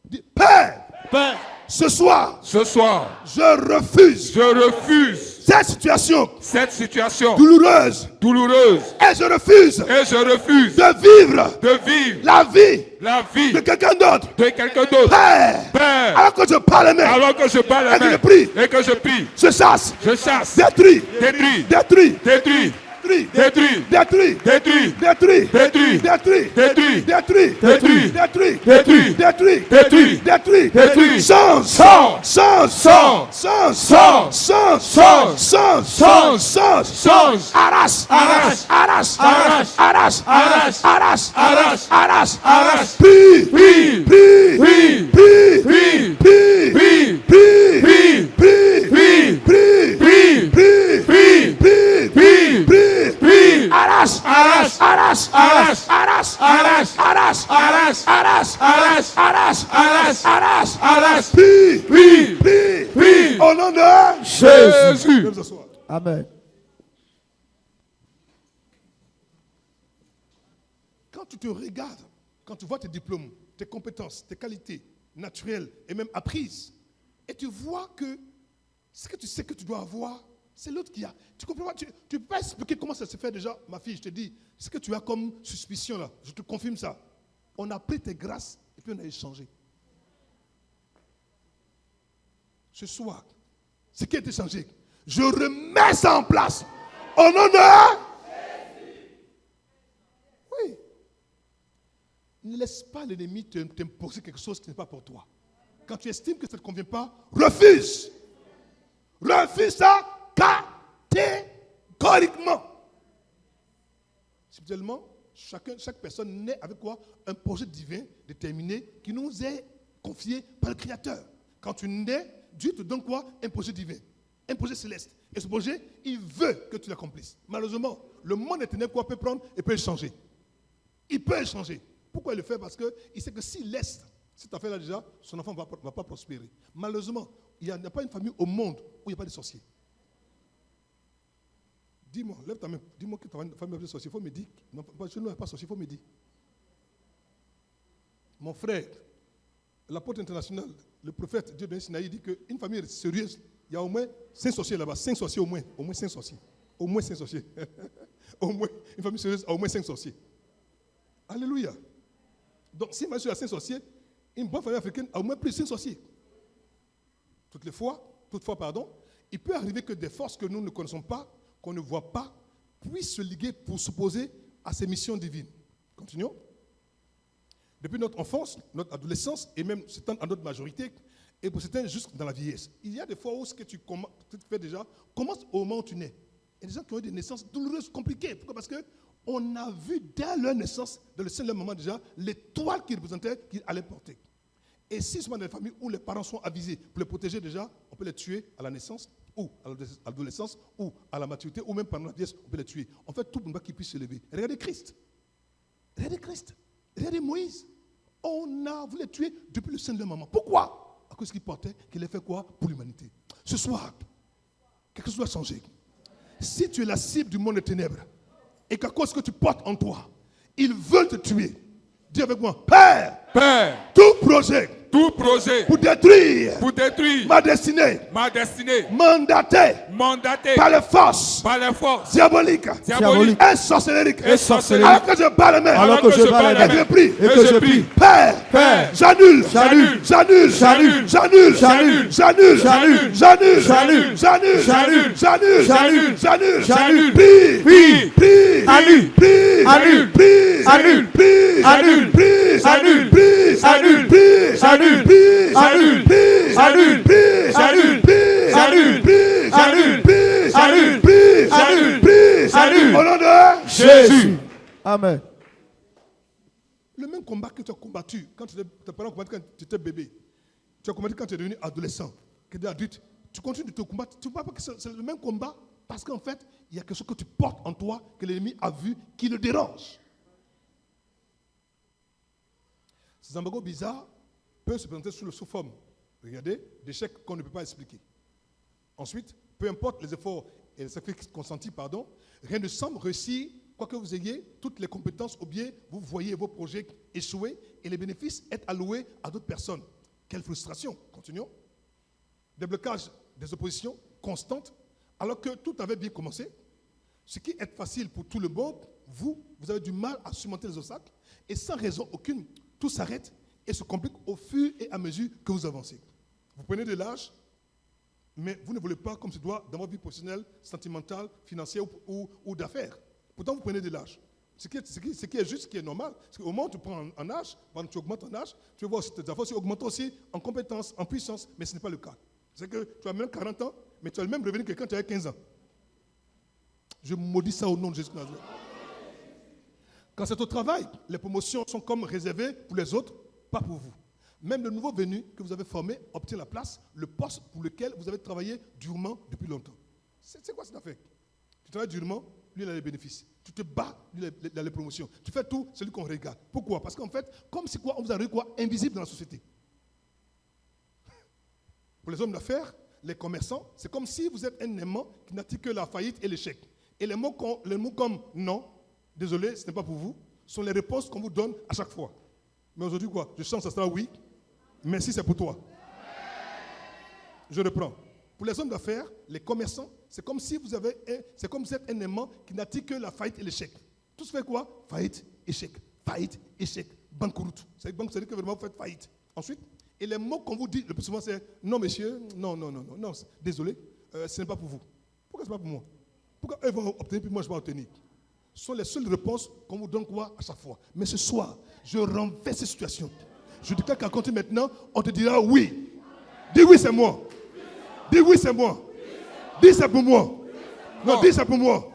Dis, Père, Père, ce soir, je refuse cette situation douloureuse, et je refuse de vivre la vie de quelqu'un d'autre. Père, alors que je parle même, et que je prie, je chasse, détruis, arrache, Arrache. Arrache. Arrache. Arrache. Arrache. Arrache. Prie. Prie. Prie. Prie. Au nom de Jésus. Viens vous asseoir. Amen. Quand tu te regardes, quand tu vois tes diplômes, tes compétences, tes qualités naturelles et même apprises, et tu vois que ce que tu sais que tu dois avoir, c'est l'autre qui a. Tu comprends pas? Tu ne peux pas expliquer comment ça se fait déjà, ma fille, je te dis. Ce que tu as comme suspicion là, je te confirme ça. On a pris tes grâces et puis on a échangé. Ce soir, ce qui a été changé, je remets ça en place. Au nom de... Oui. Ne laisse pas l'ennemi t'imposer quelque chose qui n'est pas pour toi. Quand tu estimes que ça ne te convient pas, refuse. Refuse ça catégoriquement. Spirituellement, chaque personne naît avec quoi? Un projet divin déterminé qui nous est confié par le Créateur. Quand tu nais, Dieu te donne quoi? Un projet divin, un projet céleste. Et ce projet, il veut que tu l'accomplisses. Malheureusement, le monde éternel quoi peut prendre et peut échanger. Il peut échanger. Pourquoi il le fait? Parce qu'il sait que s'il laisse cette affaire-là déjà, son enfant ne va pas prospérer. Malheureusement, il n'y a pas une famille au monde où il n'y a pas de sorciers. Dis-moi, lève ta main, dis-moi que ta famille a de sorciers. Il faut me dire. Non, je ne veux pas sorcier, il faut me dire. Mon frère, l'apôtre international, le prophète Dieu de Sinaï dit qu'une famille sérieuse, il y a au moins 5 sorciers là-bas. 5 sorciers au moins 5 sorciers. Au moins 5 sorciers. Au moins, une famille sérieuse a au moins 5 sorciers. Alléluia. Donc, si ma soeur a 5 sorciers, une bonne famille africaine a au moins plus de 5 sorciers. Toutefois, il peut arriver que des forces que nous ne connaissons pas, qu'on ne voit pas, puissent se liguer pour s'opposer à ces missions divines. Continuons. Depuis notre enfance, notre adolescence, et même certains à notre majorité, et pour certains jusque dans la vieillesse, il y a des fois où ce que tu fais déjà commence au moment où tu nais. Il y a des gens qui ont eu des naissances douloureuses, compliquées. Pourquoi? Parce qu'on a vu dès leur naissance, dans le sein de leur maman déjà, l'étoile qu'ils représentaient, qu'ils allaient porter. Et si souvent dans les familles où les parents sont avisés pour les protéger déjà, on peut les tuer à la naissance, ou à l'adolescence, ou à la maturité, ou même pendant la vieillesse, on peut les tuer. On fait tout pour qu'ils puissent se lever. Regardez Christ. Regardez Christ. Regardez Moïse. On a voulu les tuer depuis le sein de leur maman. Pourquoi? À cause qu'ils portaient, qu'il ait fait quoi pour l'humanité. Ce soir, quelque chose doit changer. Si tu es la cible du monde des ténèbres, et qu'à cause que tu portes en toi, ils veulent te tuer, dis avec moi, Père, tout projet pour détruire ma destinée, mandaté par les forces diaboliques et sorcelleriques, alors que je bats les mains, et que je prie, Père, j'annule, au nom de Jésus. Amen. Le même combat que tu as combattu quand tes parents ont combattu quand tu étais bébé, tu as combattu quand tu es devenu adolescent, quand tu es adulte, tu continues de te combattre. Tu ne vois pas que c'est le même combat parce qu'en fait, il y a quelque chose que tu portes en toi que l'ennemi a vu qui le dérange. Ces embargos bizarres peuvent se présenter sous forme, regardez, d'échecs qu'on ne peut pas expliquer. Ensuite, peu importe les efforts et les sacrifices consentis, rien ne semble réussir, quoi que vous ayez toutes les compétences, ou bien vous voyez vos projets échouer et les bénéfices être alloués à d'autres personnes. Quelle frustration. Continuons. Des blocages, des oppositions constantes, alors que tout avait bien commencé. Ce qui est facile pour tout le monde, vous avez du mal à surmonter les obstacles, et sans raison aucune, tout s'arrête et se complique au fur et à mesure que vous avancez. Vous prenez de l'âge, mais vous ne voulez pas, comme se doit, dans votre vie professionnelle, sentimentale, financière ou d'affaires. Pourtant, vous prenez de l'âge. Ce qui est juste, ce qui est normal, c'est qu'au moment où tu prends en âge, quand tu augmentes en âge, tu vas voir si tes affaires augmentent aussi en compétences, en puissance, mais ce n'est pas le cas. C'est que tu as même 40 ans, mais tu as le même revenu que quand tu avais 15 ans. Je maudis ça au nom de Jésus. Quand c'est au travail, les promotions sont comme réservées pour les autres, pas pour vous. Même le nouveau venu que vous avez formé obtient la place, le poste pour lequel vous avez travaillé durement depuis longtemps. C'est quoi cette affaire? Tu travailles durement, lui il a les bénéfices. Tu te bats dans les promotions. Tu fais tout celui qu'on regarde. Pourquoi? Parce qu'en fait, comme si quoi, on vous a rendu quoi? Invisible dans la société. Pour les hommes d'affaires, les commerçants, c'est comme si vous êtes un aimant qui n'attire que la faillite et l'échec. Et les mots comme non, désolé, ce n'est pas pour vous, sont les réponses qu'on vous donne à chaque fois. Mais aujourd'hui, quoi? Je chante, ça sera oui. Merci, c'est pour toi. Je reprends. Pour les hommes d'affaires, les commerçants, c'est comme si vous êtes un aimant qui n'attire que la faillite et l'échec. Tout se fait quoi? Faillite, échec, banqueroute. C'est-à-dire que vraiment vous faites faillite. Ensuite, et les mots qu'on vous dit le plus souvent, c'est non, monsieur, non, désolé, ce n'est pas pour vous. Pourquoi ce n'est pas pour moi? Pourquoi eux vont obtenir puis moi je vais obtenir? Ce sont les seules réponses qu'on vous donne quoi à chaque fois. Mais ce soir, je renverse cette situation. Je déclare qu'à compter maintenant, on te dira oui. Dis oui, c'est moi. Dis oui, c'est moi. Dis c'est pour moi. Non, dis c'est pour moi.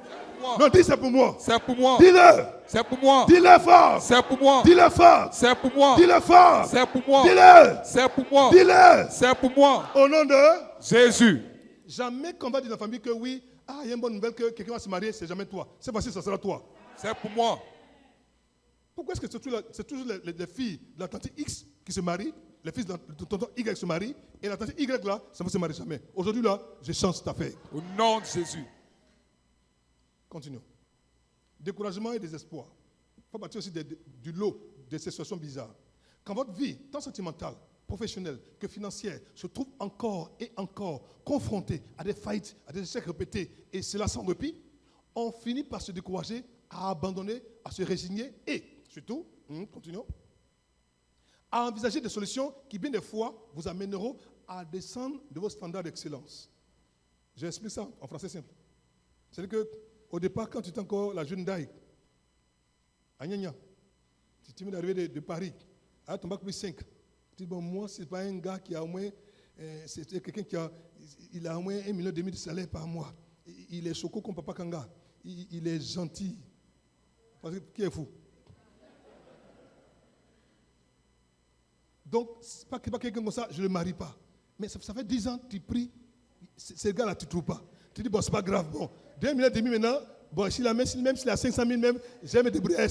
Non, dis c'est pour moi. C'est pour moi. Dis-le. C'est pour moi. Dis-le fort. C'est pour moi. Dis-le fort. C'est pour moi. Dis-le fort. C'est pour moi. Dis-le. C'est pour moi. Dis-le. C'est pour moi. Au nom de Jésus. Jamais qu'on va dire dans la famille que oui, il y a une bonne nouvelle que quelqu'un va se marier, c'est jamais toi. Cette fois-ci, ça sera toi. C'est pour moi. Pourquoi est-ce que c'est toujours les filles de la tante X qui se marient, les fils de tonton Y se marient, et la tante Y là, ça ne se marie jamais. Aujourd'hui là, je change cette affaire. Au nom de Jésus. Continuons. Découragement et désespoir. Il faut partir aussi du lot de ces situations bizarres. Quand votre vie, tant sentimentale, professionnelle que financière, se trouve encore et encore confrontée à des faillites, à des échecs répétés, et cela sans répit, on finit par se décourager, à abandonner, à se résigner et, surtout, continuons, à envisager des solutions qui, bien des fois, vous amèneront à descendre de vos standards d'excellence. J'explique ça en français simple. C'est-à-dire qu'au départ, quand tu étais encore la jeune daille, à Gna Gna, tu viens d'arriver de Paris, à ton bac plus 5, tu dis, bon, moi, ce n'est pas un gars qui a au moins, c'est quelqu'un qui a au moins 1,5 million de salaire par mois. Il est choco comme Papa Kanga. Il est gentil. Parce que qui est fou? Donc, ce n'est pas quelqu'un comme ça, je ne le marie pas. Mais ça fait 10 ans que tu pries, ces gars-là, tu ne trouves pas. Tu dis, bon, c'est pas grave, bon, 2,5 millions maintenant, bon, même s'il a 500 000 même, j'ai me débrouiller.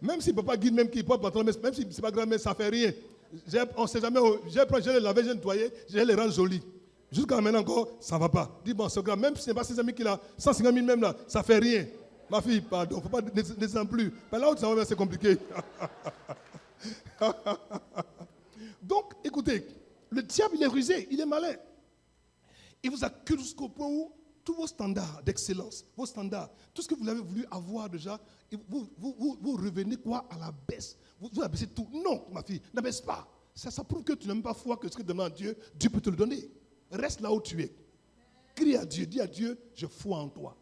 Même si papa guide, même qui porte pantalon, même si c'est pas grave, mais ça ne fait rien. On ne sait jamais, je les laver, je les nettoyer, je les rendre jolis. Jusqu'à maintenant encore, ça ne va pas. Dis, bon, c'est grave, même si ce n'est pas ses amis qu'il a 150 000 même là, ça ne fait rien. Ma fille, pardon, il ne faut pas descendre plus. Mais là où ça va, c'est compliqué. Donc, écoutez, le diable, il est rusé, il est malin. Il vous accuse jusqu'au point où tous vos standards d'excellence, vos standards, tout ce que vous avez voulu avoir déjà, vous revenez quoi à la baisse. Vous abaissez tout. Non, ma fille, n'abaisse pas. Ça prouve que tu n'as même pas foi que ce que tu demandes à Dieu, Dieu peut te le donner. Reste là où tu es. Crie à Dieu, dis à Dieu, je foi en toi.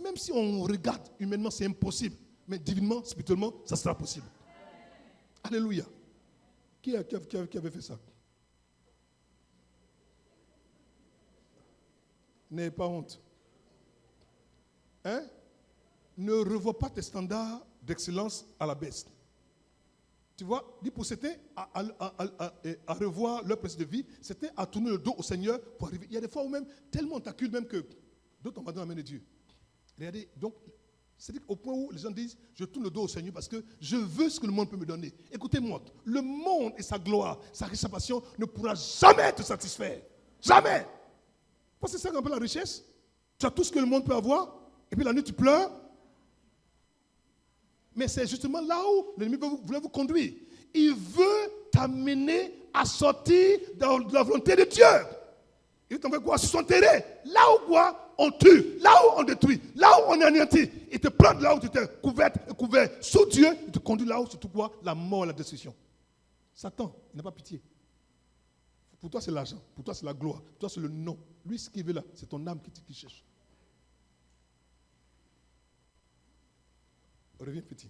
Même si on regarde humainement, c'est impossible. Mais divinement, spirituellement, ça sera possible. Alléluia. Qui avait fait ça? N'ayez pas honte. Hein? Ne revois pas tes standards d'excellence à la baisse. Tu vois, pour certains, à revoir leur principe de vie, c'était à tourner le dos au Seigneur pour arriver. Il y a des fois où même, tellement on t'accuse même que d'autres on va dans la main de Dieu. Regardez, donc, c'est au point où les gens disent, je tourne le dos au Seigneur parce que je veux ce que le monde peut me donner. Écoutez-moi, le monde et sa gloire, sa riche passion ne pourra jamais te satisfaire. Jamais. Parce que c'est ça qu'on appelle la richesse. Tu as tout ce que le monde peut avoir, et puis la nuit tu pleures. Mais c'est justement là où l'ennemi voulait vous conduire. Il veut t'amener à sortir de la volonté de Dieu. Il veut t'envoyer quoi? Sur son terrain. Là où quoi? On tue. Là où on détruit. Là où on est anéanti. Il te prend de là où tu étais couvert sous Dieu. Il te conduit là où c'est tout quoi? La mort, la destruction. Satan, il n'a pas pitié. Pour toi, c'est l'argent. Pour toi, c'est la gloire. Pour toi, c'est le nom. Lui, ce qu'il veut là, c'est ton âme qui cherche. Reviens petit.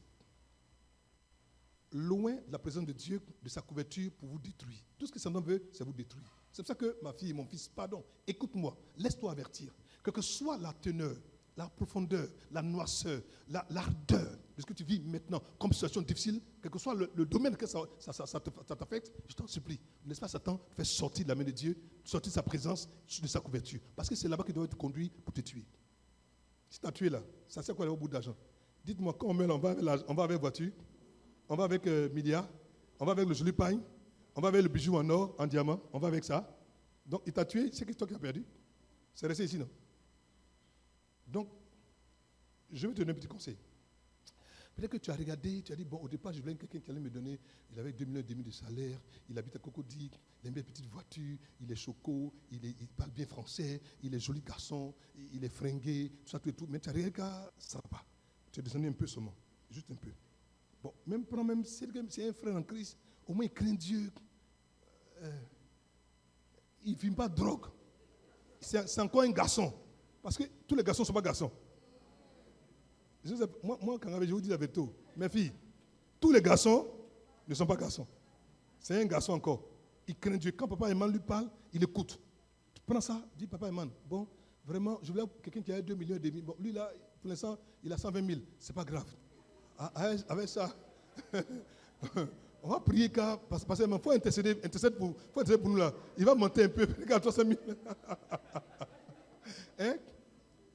Loin de la présence de Dieu, de sa couverture pour vous détruire. Tout ce que Satan veut, c'est vous détruire. C'est pour ça que ma fille et mon fils, pardon, écoute-moi, laisse-toi avertir. Quelle que soit la teneur, la profondeur, la noirceur, l'ardeur de ce que tu vis maintenant comme situation difficile, quel que soit le domaine que ça t'affecte, je t'en supplie, ne laisse pas Satan te faire sortir de la main de Dieu, sortir de sa présence, de sa couverture. Parce que c'est là-bas qu'il doit te conduire pour te tuer. Si tu as tué là, ça sert quoi au bout d'argent? Dites-moi, quand on meurt, on va avec voiture, on va avec milliards, on va avec le joli pain, on va avec le bijou en or, en diamant, on va avec ça. Donc, il t'a tué, c'est toi qui as perdu. C'est resté ici, non? Donc, je vais te donner un petit conseil. Peut-être que tu as regardé, tu as dit, bon, au départ, je voulais quelqu'un qui allait me donner, il avait 2,5 millions de salaire, il habite à Cocody, il aime bien les petites voitures, il est choco, il parle bien français, il est joli garçon, il est fringué, tout ça, tout et tout. Mais tu as regardé, ça ne va pas. Tu es descendu un peu seulement, juste un peu. Bon, même si c'est un frère en Christ, au moins il craint Dieu. Il ne fume pas de drogue. C'est encore un garçon. Parce que tous les garçons ne sont pas garçons. Moi, quand je vous dis la vérité, mes filles, tous les garçons ne sont pas garçons. C'est un garçon encore. Il craint Dieu. Quand papa Eman lui parle, il écoute. Tu prends ça, dis papa Eman, bon, vraiment, je voulais quelqu'un qui a 2,5 millions. Bon, lui là, pour l'instant, il a 120 000. C'est pas grave. Avec ça, on va prier car, parce qu'il faut intercéder pour nous là. Il va monter un peu, regarde 300 000. Hein?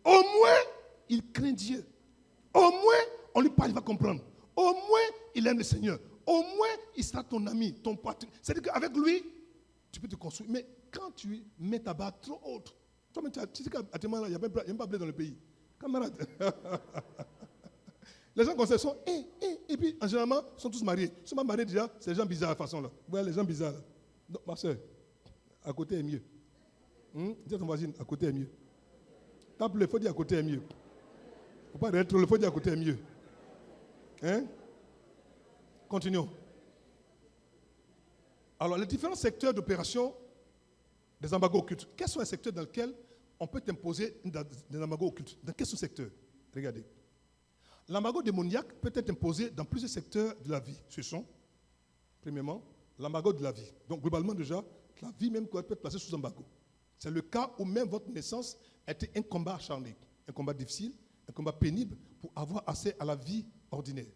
Au moins, il craint Dieu. Au moins, on lui parle, il va comprendre. Au moins, il aime le Seigneur. Au moins, il sera ton ami, ton partenaire. C'est-à-dire qu'avec lui, tu peux te construire. Mais quand tu mets ta barre trop haute, toi-même, tu sais qu'à tes moments, il n'y a même pas blé dans le pays. Camarade. Les gens comme ça sont, et puis, en général, ils sont tous mariés. Ils sont pas mariés déjà, c'est les gens bizarres de la façon là. Vous voyez, les gens bizarres là. Donc, ma soeur, à côté est mieux. Dis à ton voisin, à côté est mieux. Tape-le, il faut dire à côté est mieux. Il ne faut pas arrêter, il faut dire à côté est mieux. Hein? Continuons. Alors, les différents secteurs d'opération des embargos occultes. Quels sont les secteurs dans lesquels on peut imposer des embargos occultes? Dans quels secteurs? Regardez. L'embargo démoniaque peut être imposé dans plusieurs secteurs de la vie. Ce sont, premièrement, l'embargo de la vie. Donc, globalement, déjà, la vie même peut être placée sous embargo. C'est le cas où même votre naissance a été un combat acharné, un combat difficile, un combat pénible pour avoir accès à la vie ordinaire.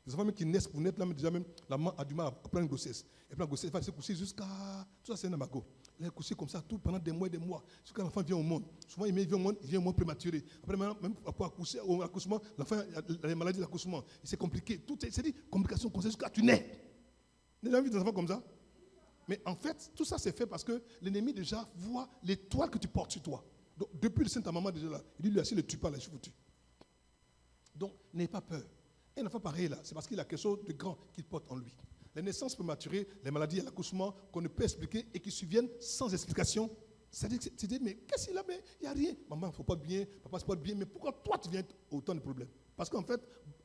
Les enfants même qui naissent pour naître, là, mais déjà même, la maman a du mal à prendre une grossesse. Et puis la grossesse va se coucher jusqu'à... Tout ça, c'est un embargo. Elle est couchée comme ça, tout pendant des mois et des mois. Jusqu'à l'enfant vient au monde. Souvent, il vient au monde, il vient au monde prématuré. Après, même pour accoucher, au accouchement, l'enfant a les maladies de l'accouchement. C'est compliqué. Tout c'est dit, complications comme ça, jusqu'à tu nais. Vous avez vu des enfants comme ça? Mais en fait, tout ça, c'est fait parce que l'ennemi déjà voit l'étoile que tu portes sur toi. Donc, depuis le sein de ta maman, déjà là, il dit, lui, si ne le tue pas, là, je suis foutu. Donc, n'ayez pas peur. Un enfant pareil là, c'est parce qu'il a quelque chose de grand qu'il porte en lui. Les naissances prématurées, les maladies à l'accouchement qu'on ne peut expliquer et qui surviennent sans explication. C'est-à-dire que tu dis, mais qu'est-ce qu'il a? Mais il n'y a rien. Maman, il ne faut pas bien, papa, c'est pas bien, mais pourquoi toi tu viens autant de problèmes? Parce qu'en fait,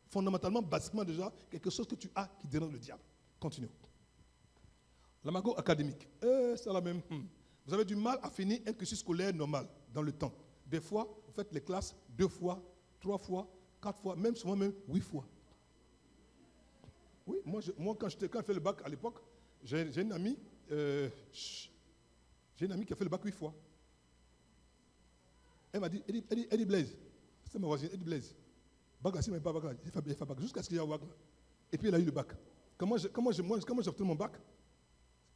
fondamentalement, basiquement déjà, quelque chose que tu as qui dérange le diable. Continuons. L'amago académique. C'est la même. Vous avez du mal à finir un cursus scolaire normal dans le temps. Des fois, vous faites les classes 2 fois, 3 fois, 4 fois, même souvent même 8 fois. Oui, moi quand je fais le bac à l'époque, j'ai une amie qui a fait le bac 8 fois. Elle m'a dit, Eddie Blaise, c'est ma voisine, Eddie Blaise. Bac assis, mais pas bac, il fait bac, jusqu'à ce qu'il y ait un bac. Et puis elle a eu le bac. Comment j'ai obtenu mon bac?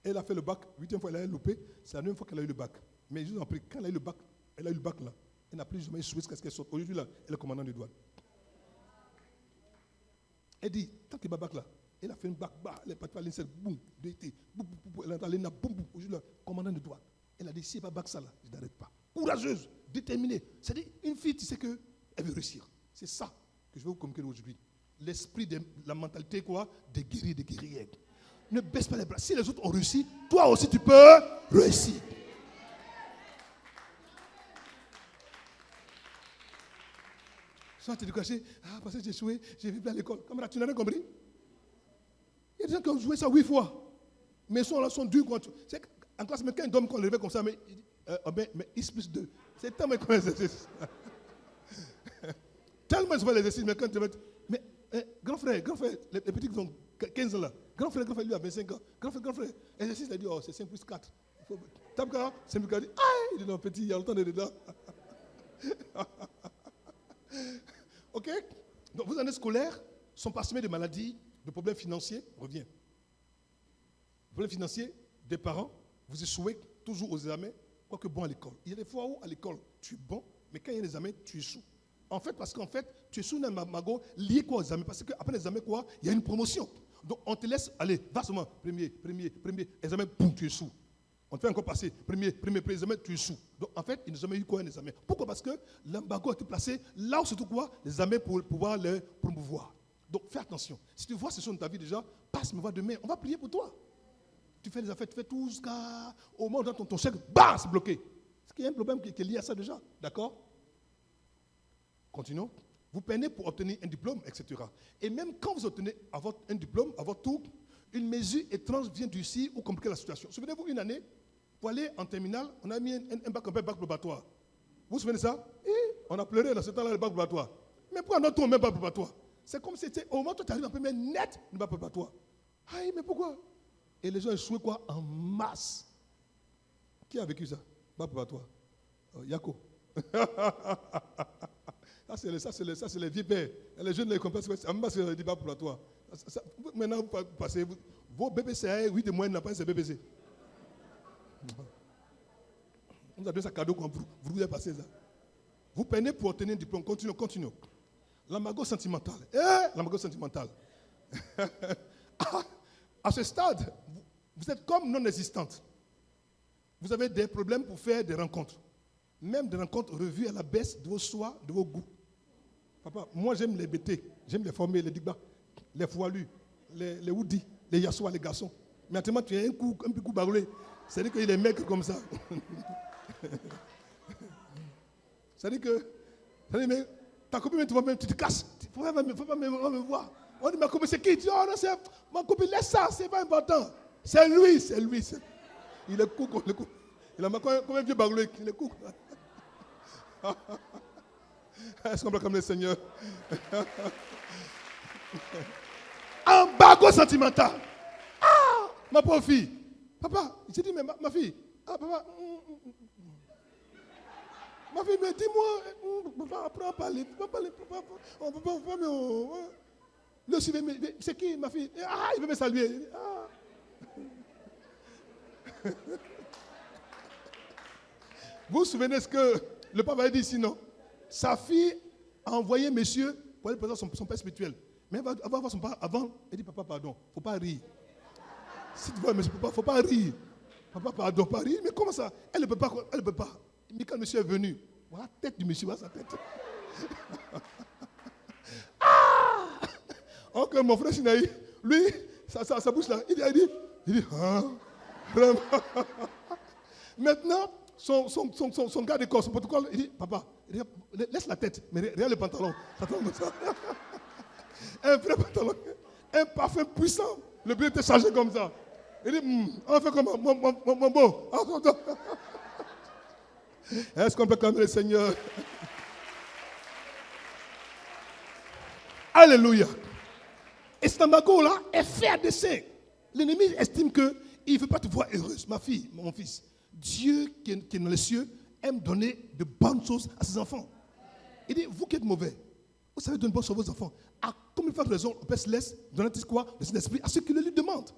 Elle a fait le bac, 8e fois, elle a loupé, c'est la 9e fois qu'elle a eu le bac. Mais je vous en prie, quand elle a eu le bac là, elle n'a plus jamais échoué jusqu'à ce qu'elle sorte. Aujourd'hui là, elle est commandant de douane. Elle dit, tant qu'il y a bac là, elle a fait un bac, elle est partie à l'INSEE, boum, DT, boum, elle est allée là, boum, boum, aujourd'hui là, commandant de douane. Elle a dit, si il n'y a pas bac ça là, je n'arrête pas. Courageuse, déterminée. C'est-à-dire, une fille, tu sais qu'elle veut réussir. C'est ça que je vais vous communiquer aujourd'hui. L'esprit, la mentalité quoi, des guerriers, des guerrières. Ne baisse pas les bras. Si les autres ont réussi, toi aussi tu peux réussir. Soit tu es caché, parce que j'ai échoué, j'ai vécu à l'école. Camarade, tu n'as rien compris? Il y a des gens qui ont joué ça 8 fois. Mais ils sont là, sont durs. En classe, mais quand un homme qu'on le réveille comme ça, mais X plus 2. C'est tellement qu'on l'exercice. Tellement ils font l'exercice, mais quand tu vas. Mais grand frère, les petits qui ont 15 ans là, grand frère, lui a 25 ans. Grand frère, exercice, il a dit, oh, c'est 5 plus 4. Tape quand 5 plus 4, il dit, il dit, non, petit, il y a longtemps de dedans. Ok? Donc, vos années scolaires sont parsemées de maladies, de problèmes financiers. On revient. Problèmes financiers, des parents, vous échouez toujours aux examens, quoique bon à l'école. Il y a des fois où, à l'école, tu es bon, mais quand il y a des examens, tu échoues. En fait, parce qu'en fait, tu es sous un embargo lié quoi aux examens. Parce qu'après l'examen, quoi, il y a une promotion. Donc, on te laisse aller, va seulement, premier, examen, boum, tu es sous. On te fait encore passer, premier, examen, tu es sous. Donc, en fait, il n'a jamais eu quoi un examen. Pourquoi? Parce que l'embargo a été placé là où surtout quoi, les examens pour pouvoir les promouvoir. Donc, fais attention. Si tu vois ce sont de ta vie déjà, passe me voir demain, on va prier pour toi. Tu fais les affaires, tu fais tout jusqu'au moment où ton chèque, bah, c'est bloqué. Est-ce qu'il y a un problème qui est lié à ça déjà? D'accord? Continuons. Vous peinez pour obtenir un diplôme, etc. Et même quand vous obtenez un diplôme, à votre tour, une mesure étrange vient d'ici ou compliquer la situation. Souvenez-vous, une année, pour aller en terminale, on a mis un bac probatoire. Vous vous souvenez de ça? Et on a pleuré dans ce temps-là, le bac probatoire. Mais pourquoi notre tour même bac probatoire? C'est comme si c'était au moment où tu arrives en première net, le bac probatoire. Aïe, mais pourquoi? Et les gens échouaient quoi? En masse. Qui a vécu ça? Bac probatoire. Yako. Ça, c'est les vieux pères. Les jeunes ne comprennent pas. C'est un débat pour toi. Maintenant, vous passez. Vos BPC, 8 de moyenne n'a pas un BPC. On vous a donné ça cadeau quand vous avez passé ça. Vous peinez pour obtenir un diplôme. Continuez. L'embargo sentimental. L'embargo sentimental. À ce stade, vous êtes comme non existante. Vous avez des problèmes pour faire des rencontres. Même des rencontres revues à la baisse de vos choix, de vos goûts. Papa, moi j'aime les bêtés, j'aime les formés, les digba, les foilus, les houdis, les yassois, les garçons. Mais actuellement, tu as un petit coup baroulé. C'est-à-dire qu'il est mec comme ça. C'est-à-dire que, mais ta copine, tu te casses. Il ne faut pas me voir. On dit, ma copine, c'est qui? Tu dis, oh non, c'est ma copine, laisse ça, c'est pas important. C'est lui. Il est cool, il a comme un vieux baroulé, il est cool. Est-ce qu'on peut comme le Seigneur? Embargo sentimental. Ah, ma pauvre fille. Papa, j'ai dit, mais ma fille. Ah, papa. Ma fille, mais dis-moi. Papa, apprends à parler. Papa, on peut pas. Le suivre, mais c'est qui, ma fille? Ah, il veut me saluer. Ah. Vous vous souvenez ce que le pape avait dit sinon? Sa fille a envoyé monsieur pour aller présenter son père spirituel. Mais elle va voir son père avant. Elle dit, papa, pardon, il ne faut pas rire. Si tu vois, monsieur, il ne faut pas rire. Papa, pardon, pas rire. Mais comment ça? Elle ne peut pas. Mais quand le monsieur est venu, voilà la tête du monsieur, voilà sa tête. Ah! Ok, mon frère Sinaï, lui, sa bouche là, il dit, ah, vraiment. Maintenant, son gars de corps, son protocole, il dit, papa, laisse la tête, mais regarde le pantalon. Ça tombe comme ça. Un vrai pantalon, un parfum puissant. Le blé était chargé comme ça. Il dit, on fait comment, mon beau. Est-ce qu'on peut calmer le Seigneur? Alléluia. Et cet embargo-là est fait à dessein. L'ennemi estime qu'il ne veut pas te voir heureuse. Ma fille, mon fils, Dieu qui est dans les cieux aime donner de bonnes choses à ses enfants. Il dit, vous qui êtes mauvais, vous savez donner de bonnes choses à vos enfants. À combien de fois de raison, le Père se laisse donner quoi? Le Saint-Esprit à ceux qui le lui demandent.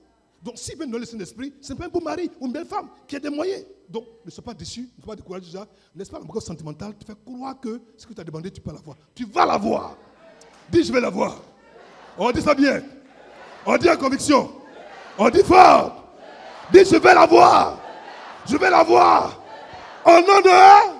Donc, s'il veut donner le Saint-Esprit, ce n'est pas un beau mari ou une belle femme qui a des moyens. Donc, ne sois pas déçu, ne sois pas découragé déjà. N'est-ce pas, l'embargo sentimental te fait croire que ce que tu as demandé, tu peux l'avoir. Tu vas l'avoir. Dis, je vais l'avoir. On dit ça bien. On dit en conviction. On dit fort. Dis, je vais l'avoir. Je vais l'avoir. Au nom de...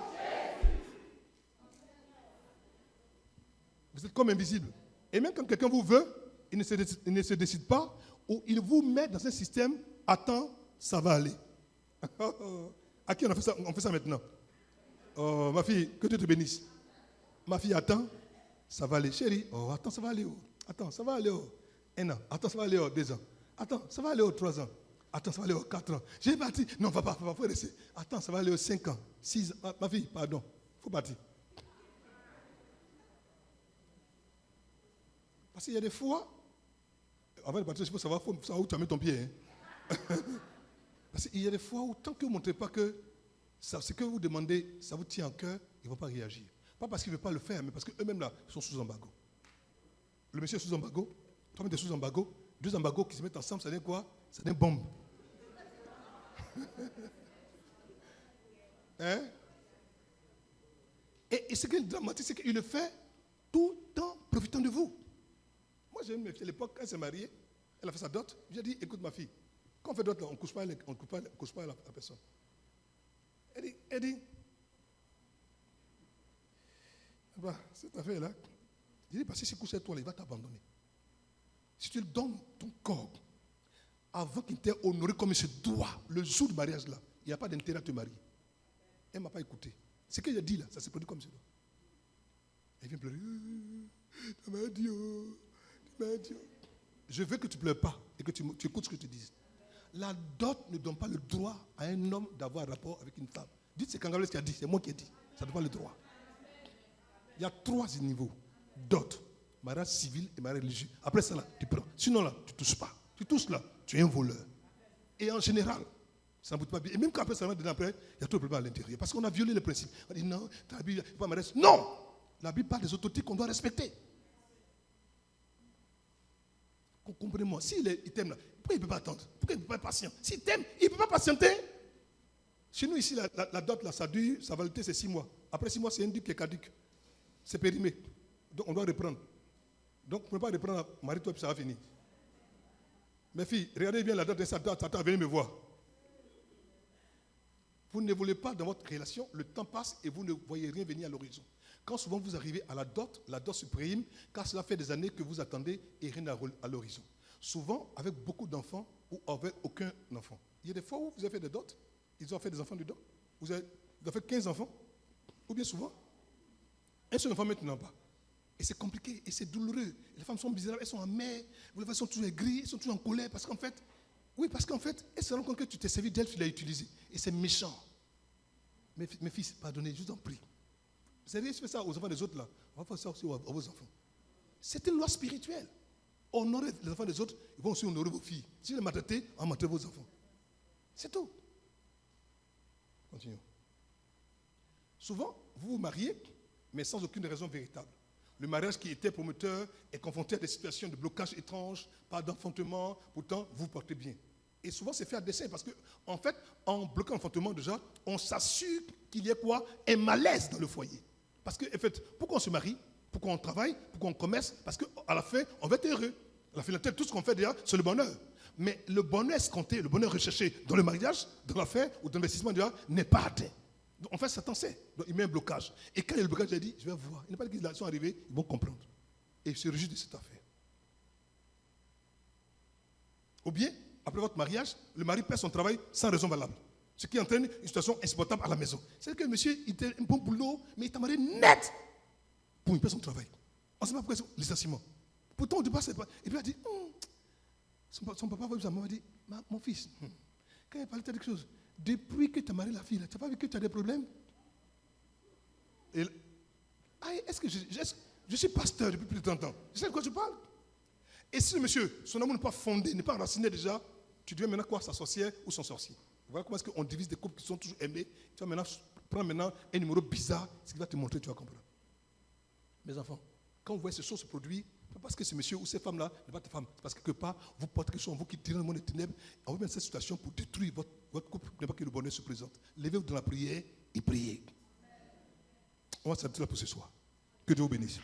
Vous êtes comme invisible. Et même quand quelqu'un vous veut, il ne se décide pas, ou il vous met dans un système, attends, ça va aller. À qui on fait ça maintenant? Oh, ma fille, que Dieu te bénisse. Ma fille, attends, ça va aller. Chérie, oh, attends, ça va aller. Oh. Attends, ça va aller. Oh. 1 an. Attends, ça va aller. Oh. 2 ans. Attends, ça va aller. Oh. 3 ans. Attends, ça va aller. Oh. 4 ans. J'ai parti. Non, va pas, faut rester. Attends, ça va aller. Oh. 5 ans. 6 ans. Ma fille, pardon. Il faut partir. Parce qu'il y a des fois, avant de partir, il faut savoir où tu as mis ton pied. Hein. Parce qu'il y a des fois où, tant que vous ne montrez pas que ce que vous demandez, ça vous tient en cœur, ils ne vont pas réagir. Pas parce qu'ils ne veulent pas le faire, mais parce qu'eux-mêmes là, sont sous embargo. Le monsieur est sous embargo, toi-même tu es sous embargo, 2 embargos qui se mettent ensemble, ça donne quoi? Ça donne une bombe. Hein? Et ce qui est dramatique, c'est qu'il le fait tout le temps profitant de vous. Moi, j'ai une fille à l'époque, quand elle s'est mariée, elle a fait sa dot. J'ai dit, écoute ma fille, quand on fait dot, on ne couche pas la personne. Elle dit, bah, cette affaire-là, j'ai dit, parce que si tu couches avec toi, il va t'abandonner. Si tu lui donnes ton corps, avant qu'il t'ait honoré comme il se doit, le jour du mariage là, il n'y a pas d'intérêt à te marier. Elle ne m'a pas écouté. Ce que j'ai dit là, ça s'est produit comme ça. Elle vient pleurer. Tu m'as dit, je veux que tu ne pleures pas et que tu écoutes ce que je te dis. La dot ne donne pas le droit à un homme d'avoir un rapport avec une femme. Dites, c'est Kangalès qui a dit, c'est moi qui ai dit. Ça ne donne pas le droit. Il y a 3 niveaux. Dot, mariage civil et mariage religieux. Après ça, là, tu prends. Sinon, là, tu ne touches pas. Tu touches là, tu es un voleur. Et en général, ça ne bouge pas bien. Et même quand après ça va après, il y a tout le problème à l'intérieur. Parce qu'on a violé le principe. On dit non, la Bible, il ne faut pas mariage. Non! La Bible parle des autorités qu'on doit respecter. Comprenez-moi, s'il t'aime là, pourquoi il ne peut pas attendre? Pourquoi il ne peut pas être patient? S'il t'aime, il ne peut pas patienter. Chez nous, ici, la dot, là, sa validité, c'est 6 mois. Après 6 mois, c'est un duc qui est caduc. C'est périmé. Donc, on doit reprendre. Donc, on ne peut pas reprendre, marie-toi, puis ça va finir. Mes filles, regardez bien la dot de sa dot, attends, venez me voir. Vous n'évoluez pas dans votre relation, le temps passe et vous ne voyez rien venir à l'horizon. Quand souvent vous arrivez à la dot se prime, car cela fait des années que vous attendez et rien à l'horizon. Souvent, avec beaucoup d'enfants ou avec aucun enfant. Il y a des fois où vous avez fait des dots, ils ont fait des enfants dedans. Vous avez fait 15 enfants, ou bien souvent, un seul enfant maintenant pas. Et c'est compliqué, et c'est douloureux. Les femmes sont misérables, elles sont amères, elles sont toujours aigries, elles sont toujours en colère, parce qu'en fait, elles se rendent compte que tu t'es servi d'elles, tu l'as utilisé. Et c'est méchant. Mes fils, pardonnez, je vous en prie. Vous savez, si tu fais ça aux enfants des autres, là, on va faire ça aussi à vos enfants. C'est une loi spirituelle. Honorez les enfants des autres, ils vont aussi honorer vos filles. Si vous les maltraitez, on maltraite vos enfants. C'est tout. Continuons. Souvent, vous vous mariez, mais sans aucune raison véritable. Le mariage qui était promoteur est confronté à des situations de blocage étranges, pas d'enfantement, pourtant vous portez bien. Et souvent c'est fait à dessein parce que, en fait, en bloquant l'enfantement déjà, on s'assure qu'il y ait quoi? Un malaise dans le foyer. Parce que, en fait, pourquoi on se marie? Pourquoi on travaille? Pourquoi on commerce? Parce qu'à la fin, on va être heureux. À la finalité, tout ce qu'on fait déjà, c'est le bonheur. Mais le bonheur escompté, le bonheur recherché dans le mariage, dans l'affaire ou dans l'investissement déjà, n'est pas atteint. Donc, en fait, Satan sait. Donc, il met un blocage. Et quand il y a le blocage, il a dit, je vais voir. Il n'est pas dit qu'ils sont arrivés, ils vont comprendre. Et ils se réjouissent de cette affaire. Ou bien, après votre mariage, le mari perd son travail sans raison valable. Ce qui entraîne une situation insupportable à la maison. C'est-à-dire que le monsieur, il était un bon boulot, mais il t'a marié net. Pour il perd son travail. On ne sait pas pourquoi c'est licenciement. Pourtant, au départ, c'est pas. Et puis il a dit, son papa m'a dit, mon fils, quand il parlait de quelque chose, depuis que tu as marié la fille, tu n'as pas vu que tu as des problèmes? Est-ce que je suis pasteur depuis plus de 30 ans? Je sais de quoi je parle. Et si le monsieur, son amour n'est pas fondé, n'est pas enraciné déjà, tu deviens maintenant quoi, sa sorcière ou son sorcier? Voilà comment est-ce qu'on divise des couples qui sont toujours aimés. Tu vas maintenant prendre maintenant un numéro bizarre, ce qui va te montrer, tu vas comprendre. Mes enfants, quand vous voyez ces choses se produire, pas parce que ce monsieur ou ces femmes-là n'est pas ta femme, c'est parce que quelque part, vous portez quelque chose en vous qui tire le monde des ténèbres, on vous met dans cette situation pour détruire votre couple, n'est pas que le bonheur se présente. Levez-vous dans la prière et priez. On va s'arrêter là pour ce soir. Que Dieu vous bénisse.